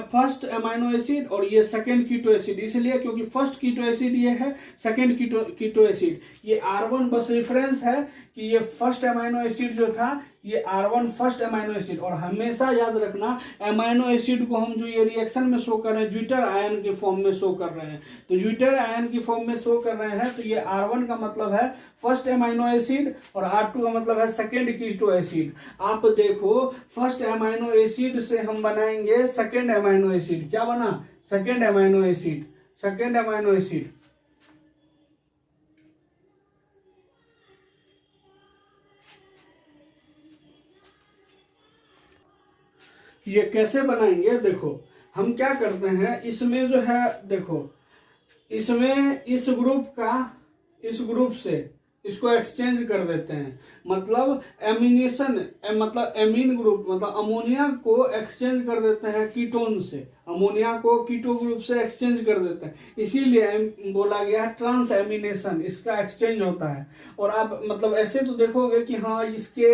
फर्स्ट अमाइनो एसिड और ये सेकेंड कीटो एसिड, इसलिए क्योंकि फर्स्ट कीटो एसिड ये है, सेकेंड कीटो एसिड ये R1 बस रेफरेंस है कि ये फर्स्ट अमाइनो एसिड जो था ये R1 फर्स्ट अमाइनो एसिड। और हमेशा याद रखना अमाइनो एसिड को हम जो ये रिएक्शन में शो कर रहे हैं ज्विटर आयन के फॉर्म में शो कर रहे हैं, तो ज्विटर आयन की फॉर्म में शो कर रहे हैं। तो ये R1 का मतलब है फर्स्ट अमाइनो एसिड और R2 का मतलब है सेकेंड कीटो एसिड। आप देखो फर्स्ट अमाइनो एसिड से हम बनाएंगे सेकेंड अमाइनो एसिड, क्या बना, second amino acid, second amino acid. ये कैसे बनाएंगे, देखो हम क्या करते हैं, इसमें जो है देखो इसमें इस ग्रुप से इसको एक्सचेंज कर देते हैं, मतलब एमिनेशन, मतलब एमीन ग्रुप मतलब अमोनिया को एक्सचेंज कर देते हैं कीटोन से, अमोनिया को कीटो ग्रुप से एक्सचेंज कर देते हैं, इसीलिए बोला गया ट्रांस एमिनेशन, इसका एक्सचेंज होता है। और आप मतलब ऐसे तो देखोगे कि हाँ इसके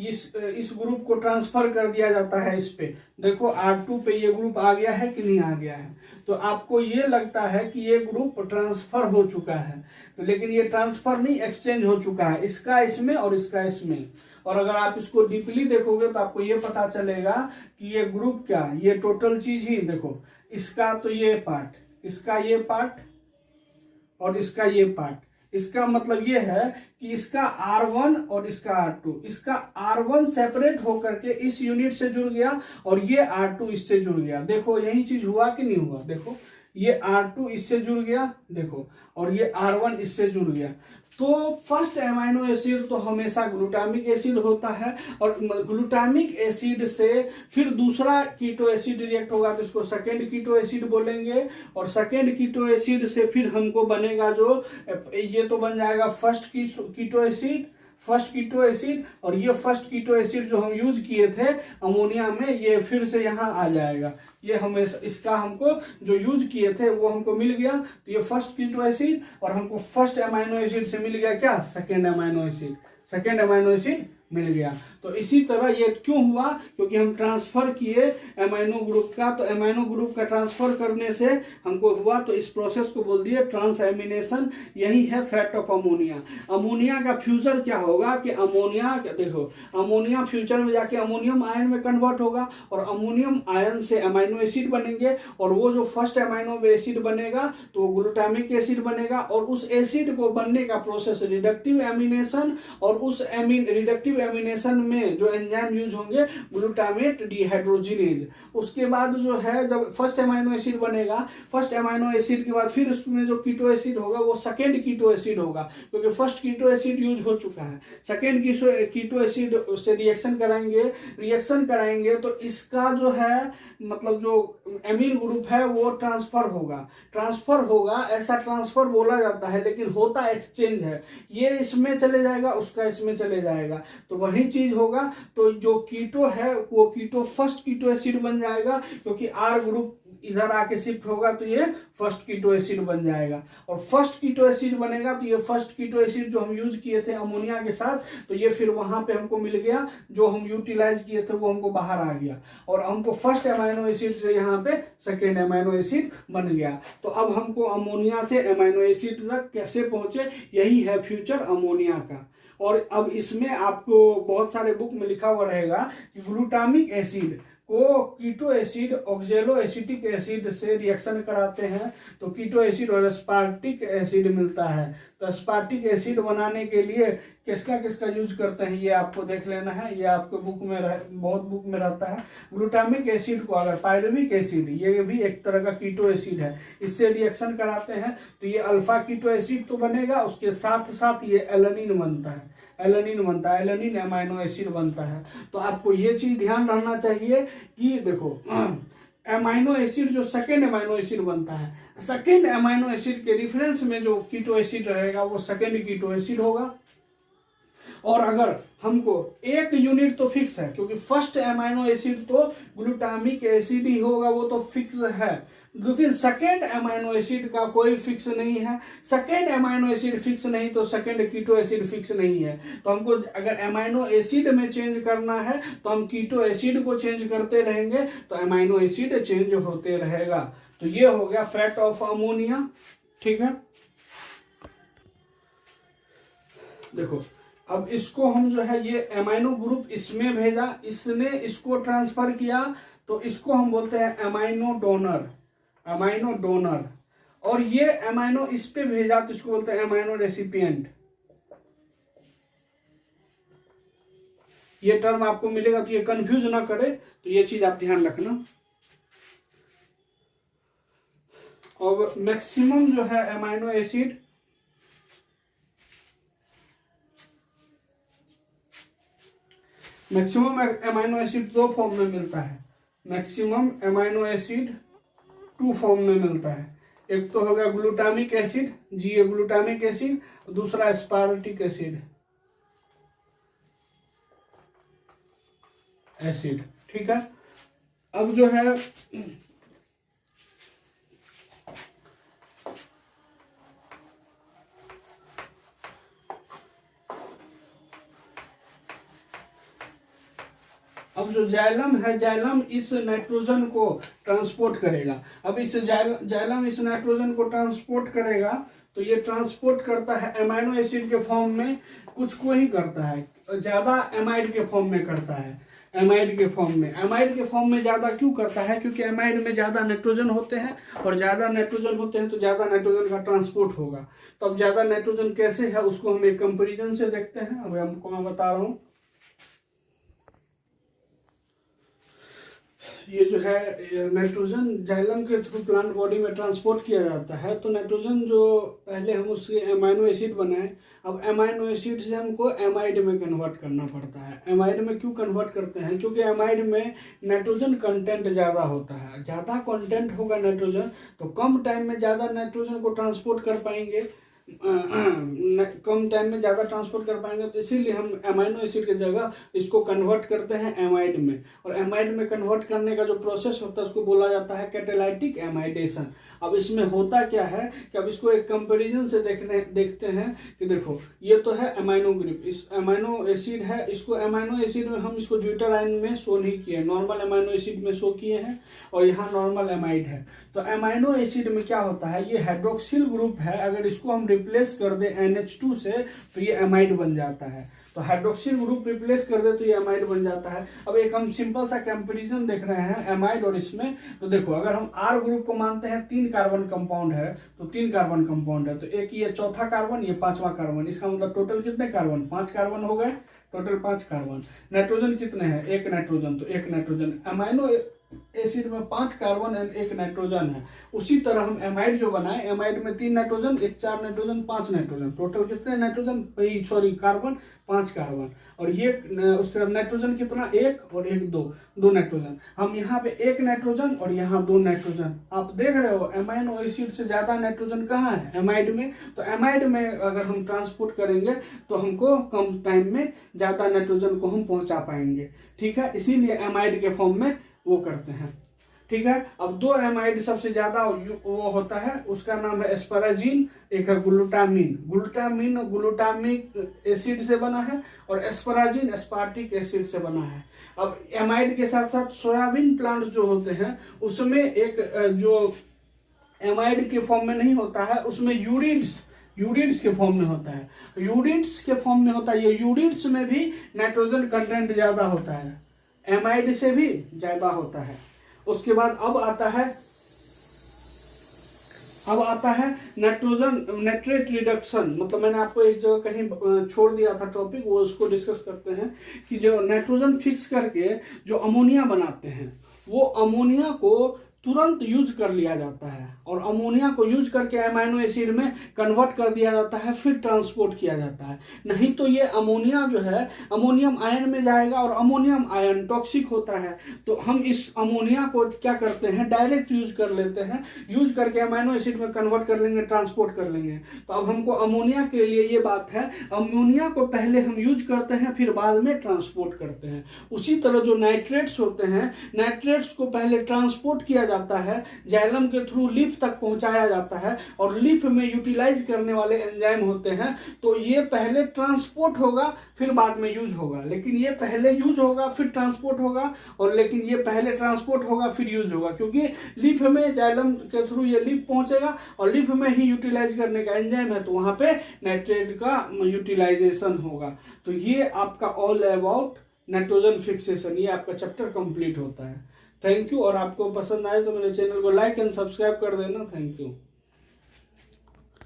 इस ग्रुप को ट्रांसफर कर दिया जाता है इस पे, देखो R2 पे ये ग्रुप आ गया है कि नहीं आ गया है, तो आपको ये लगता है कि ये ग्रुप ट्रांसफर हो चुका है, तो लेकिन ये ट्रांसफर नहीं, एक्सचेंज हो चुका है, इसका इसमें और इसका इसमें। और अगर आप इसको डीपली देखोगे तो आपको ये पता चलेगा कि ये ग्रुप क्या, ये टोटल चीज ही देखो, इसका तो ये पार्ट, इसका ये पार्ट और इसका ये पार्ट, इसका मतलब ये है कि इसका R1 और इसका R2, इसका R1 सेपरेट होकर के इस यूनिट से जुड़ गया और ये R2 इससे जुड़ गया। देखो यही चीज हुआ कि नहीं हुआ, देखो ये R2 इससे जुड़ गया, देखो, और ये R1 इससे जुड़ गया। तो फर्स्ट अमाइनो एसिड तो हमेशा ग्लूटामिक एसिड होता है, और ग्लूटामिक एसिड से फिर दूसरा कीटो एसिड रिएक्ट होगा तो इसको सेकेंड कीटो एसिड बोलेंगे, और सेकेंड कीटो एसिड से फिर हमको बनेगा जो ये तो बन जाएगा first keto acid, first keto acid, और ये फर्स्ट कीटो एसिड जो हम यूज किए थे अमोनिया में ये फिर से यहाँ आ जाएगा, ये हमेशा इसका हमको जो यूज किए थे वो हमको मिल गया, तो ये फर्स्ट कीटो एसिड, और हमको फर्स्ट अमाइनो एसिड से मिल गया क्या, second amino acid, second amino acid मिल गया। तो इसी तरह ये क्यों हुआ, क्योंकि हम ट्रांसफर किए अमाइनो ग्रुप का, तो अमाइनो ग्रुप का ट्रांसफर करने से हमको हुआ, तो इस प्रोसेस को बोल दिए ट्रांसएमिनेशन। यही है फैक्ट ऑफ अमोनिया। अमोनिया का फ्यूचर क्या होगा कि अमोनिया, देखो अमोनिया फ्यूचर में जाके अमोनियम आयन में कन्वर्ट होगा और अमोनियम आयन से अमाइनो एसिड बनेंगे, और वो जो फर्स्ट अमाइनो एसिड बनेगा तो वो ग्लूटामिक एसिड बनेगा, और उस एसिड को बनने का प्रोसेस रिडक्टिव एमिनेशन, और उस रिडक्टिव एमिनेशन में जो एंजाइम यूज होंगे ग्लूटामेट डिहाइड्रोजिनेज। उसके बाद जो है जब फर्स्ट अमाइनो एसिड बनेगा, फर्स्ट अमाइनो एसिड के बाद फिर उसमें जो कीटो एसिड होगा वो सेकेंड कीटो एसिड होगा, क्योंकि फर्स्ट कीटो एसिड यूज हो चुका है, सेकेंड कीटो एसिड से रिएक्शन कराएंगे तो इसका जो है मतलब जो एमीन ग्रुप है वो ट्रांसफर होगा, ऐसा ट्रांसफर बोला जाता है, लेकिन होता एक्सचेंज है, ये इसमें चले जाएगा उसका इसमें चले जाएगा, तो वही चीज होगा। तो जो कीटो है वो कीटो फर्स्ट कीटो एसिड बन जाएगा, क्योंकि R ग्रुप इधर आके शिफ्ट होगा तो ये फर्स्ट कीटो एसिड बन जाएगा, और फर्स्ट कीटो एसिड बनेगा तो ये फर्स्ट कीटो एसिड जो हम यूज किए थे अमोनिया के साथ, तो ये फिर वहां पे हमको मिल गया, जो हम यूटिलाइज किए थे वो हमको बाहर आ गया, और हमको फर्स्ट अमाइनो एसिड से यहाँ पे सेकेंड अमाइनो एसिड बन गया। तो अब हमको अमोनिया से अमाइनो एसिड तक कैसे पहुंचे, यही है फ्यूचर अमोनिया का। और अब इसमें आपको बहुत सारे बुक में लिखा हुआ रहेगा कि ग्लूटामिक एसिड को keto acid oxalo acetic acid से रिएक्शन कराते हैं तो कीटो एसिड और एस्पार्टिक एसिड मिलता है। तो एस्पार्टिक एसिड बनाने के लिए किसका किसका यूज करते हैं ये आपको देख लेना है, ये आपको बुक में बहुत बुक में रहता है। ग्लूटामिक एसिड को अगर पायरुविक एसिड, ये भी एक तरह का कीटो एसिड है, इससे रिएक्शन कराते हैं तो ये अल्फा कीटो एसिड तो बनेगा, उसके साथ साथ ये एलानिन बनता है, एलानिन अमाइनो एसिड बनता है। तो आपको ये चीज ध्यान रहना चाहिए कि देखो अमाइनो एसिड जो सेकेंड अमाइनो एसिड बनता है, सेकेंड अमाइनो एसिड के रिफरेंस में जो कीटो एसिड रहेगा वो सेकेंड कीटो एसिड होगा। और अगर हमको एक यूनिट तो फिक्स है, क्योंकि फर्स्ट अमाइनो एसिड तो ग्लूटामिक एसिड ही होगा, वो तो फिक्स है, लेकिन सेकेंड अमाइनो एसिड का कोई फिक्स नहीं है। सेकेंड अमाइनो एसिड फिक्स नहीं तो सेकेंड कीटो एसिड फिक्स नहीं है। तो हमको अगर अमाइनो एसिड में चेंज करना है तो हम कीटो एसिड को चेंज करते रहेंगे तो अमाइनो एसिड चेंज होते रहेगा। तो ये हो गया फैट ऑफ अमोनिया, ठीक है। देखो अब इसको हम जो है ये अमाइनो ग्रुप इसमें भेजा, इसने इसको ट्रांसफर किया, तो इसको हम बोलते हैं अमाइनो डोनर, अमाइनो डोनर। और ये अमाइनो इस पे भेजा तो इसको बोलते हैं अमाइनो रेसिपिएंट। ये टर्म आपको मिलेगा तो ये कंफ्यूज ना करे, तो ये चीज आप ध्यान रखना। और मैक्सिमम जो है अमाइनो एसिड अमाइनो एसिड दो फॉर्म में मिलता है, maximum amino acid two form में मिलता है। एक तो होगा glutamic acid, G glutamic acid, दूसरा एस्पार्टिक एसिड, ठीक है। अब जो है अब जो जाइलम है, जाइलम इस नाइट्रोजन को ट्रांसपोर्ट करेगा। अब इस जाइलम इस नाइट्रोजन को ट्रांसपोर्ट करेगा तो ये ट्रांसपोर्ट करता है अमाइनो एसिड के फॉर्म में, कुछ को ही करता है, ज्यादा एमाइड के फॉर्म में करता है, एमाइड के फॉर्म में ज्यादा क्यों करता है, क्योंकि एमाइड में ज्यादा नाइट्रोजन होते हैं, और ज्यादा नाइट्रोजन होते हैं तो ज्यादा नाइट्रोजन का ट्रांसपोर्ट होगा। तो अब ज्यादा नाइट्रोजन कैसे है उसको हम एक कंपेरिजन से देखते हैं। अब हमको मैं बता रहा हूँ, ये जो है नाइट्रोजन जाइलम के थ्रू प्लांट बॉडी में ट्रांसपोर्ट किया जाता है। तो नाइट्रोजन जो पहले हम उससे अमाइनो एसिड बनाए, अब अमाइनो एसिड से हमको एमाइड में कन्वर्ट करना पड़ता है। एमाइड में क्यों कन्वर्ट करते हैं, क्योंकि एमाइड में नाइट्रोजन कंटेंट ज़्यादा होता है, ज़्यादा कंटेंट होगा नाइट्रोजन तो कम टाइम में ज़्यादा नाइट्रोजन को ट्रांसपोर्ट कर पाएंगे, कम टाइम में ज़्यादा ट्रांसपोर्ट कर पाएंगे। तो इसीलिए हम अमाइनो एसिड की जगह इसको कन्वर्ट करते हैं एमाइड में। और एमाइड में कन्वर्ट करने का जो प्रोसेस होता है उसको बोला जाता है कैटालाइटिक एमाइडेशन। अब इसमें होता क्या है कि अब इसको एक कंपैरिजन से देखते हैं कि देखो ये तो है अमाइनो ग्रुप, इस अमाइनो एसिड है, इसको अमाइनो एसिड में हम इसको ज्यूटराइन में शो नहीं किए, नॉर्मल अमाइनो एसिड में शो किए हैं, और यहाँ नॉर्मल एमाइड है। तो अमाइनो एसिड में क्या होता है, ये हाइड्रोक्सिल ग्रुप है, अगर इसको हम रिप्लेस कर दे NH2 से तो ये एमाइड बन जाता है। तो हाइड्रोक्सिल ग्रुप रिप्लेस कर दे तो ये एमाइड बन जाता है। अब एक हम सिंपल सा कंपैरिजन देख रहे हैं एमाइड और इसमें। तो देखो अगर हम R ग्रुप को मानते हैं 3 कार्बन कंपाउंड है, तो 3 कार्बन कंपाउंड है, तो एक ये चौथा कार्बन, ये 5वां कार्बन, इसका मतलब टोटल कितने कार्बन, 5 कार्बन हो गए, टोटल 5 कार्बन। नाइट्रोजन कितने हैं, 1 नाइट्रोजन, तो 1 नाइट्रोजन। अमाइनो एसिड में 5 कार्बन एंड 1 नाइट्रोजन है। उसी तरह हम एमाइड जो बनाए, एमाइड में 3 नाइट्रोजन, 1 4 नाइट्रोजन, 5 नाइट्रोजन, टोटल कितने नाइट्रोजन, कार्बन, 5 कार्बन। और ये उसके बाद नाइट्रोजन कितना, 1 और 1 2 नाइट्रोजन। हम यहाँ पे 1 नाइट्रोजन और यहाँ 2 नाइट्रोजन। आप देख रहे हो अमाइनो एसिड से ज्यादा नाइट्रोजन कहाँ है, एमाइड में। तो एमाइड में अगर हम ट्रांसपोर्ट करेंगे तो हमको कम टाइम में ज्यादा नाइट्रोजन को हम पहुंचा पाएंगे, ठीक है। इसीलिए एमाइड के फॉर्म में वो करते हैं, ठीक। ठीक है। अब दो एमाइड सबसे ज्यादा वो होता है, उसका नाम है एस्पाराजीन, एक है ग्लूटामीन। ग्लूटामीन ग्लूटामिक एसिड से बना है और एस्पाराजीन एस्पार्टिक एसिड से बना है। अब एमाइड के साथ साथ सोयाबीन प्लांट जो होते हैं उसमें एक जो एमाइड के फॉर्म में नहीं होता है, उसमें यूरिड्स के फॉर्म में होता है। यूरिड्स के फॉर्म में होता है, ये यूरिड्स में भी नाइट्रोजन कंटेंट ज्यादा होता है, एमाइड से भी ज्यादा होता है। उसके बाद अब आता है नाइट्रोजन नाइट्रेट रिडक्शन। मतलब मैंने आपको एक जगह कहीं छोड़ दिया था टॉपिक, वो उसको डिस्कस करते हैं कि जो नाइट्रोजन फिक्स करके जो अमोनिया बनाते हैं, वो अमोनिया को तुरंत यूज कर लिया जाता है और अमोनिया को यूज करके अमाइनो एसिड में कन्वर्ट कर दिया जाता है, फिर ट्रांसपोर्ट किया जाता है। नहीं तो ये अमोनिया जो है अमोनियम आयन में जाएगा और अमोनियम आयन टॉक्सिक होता है। तो हम इस अमोनिया को क्या करते हैं, डायरेक्ट यूज कर लेते हैं, यूज करके अमाइनो एसिड में कन्वर्ट कर लेंगे, ट्रांसपोर्ट कर लेंगे। तो अब हमको अमोनिया के लिए ये बात है, अमोनिया को पहले हम यूज करते हैं फिर बाद में ट्रांसपोर्ट करते हैं। उसी तरह जो नाइट्रेट्स होते हैं, नाइट्रेट्स को पहले ट्रांसपोर्ट किया जाता है, जाइलम के थ्रू लीफ तक पहुंचाया जाता है और लीफ में यूटिलाइज करने वाले एंजाइम होते हैं। तो ये पहले ट्रांसपोर्ट होगा फिर बाद में यूज होगा, लेकिन ये पहले यूज होगा फिर ट्रांसपोर्ट होगा, और लेकिन ये पहले ट्रांसपोर्ट होगा फिर यूज होगा, क्योंकि लीफ में जाइलम के थ्रू ये लीफ पहुंचेगा और लीफ में ही यूटिलाइज करने का एंजाइम है, तो वहां पे नाइट्रेट का यूटिलाइजेशन होगा। तो ये आपका ऑल अबाउट नाइट्रोजन फिक्सेशन, ये आपका चैप्टर कंप्लीट होता है। Thank you. और आपको पसंद आए तो मेरे चैनल को लाइक एंड सब्सक्राइब कर देना। Thank you.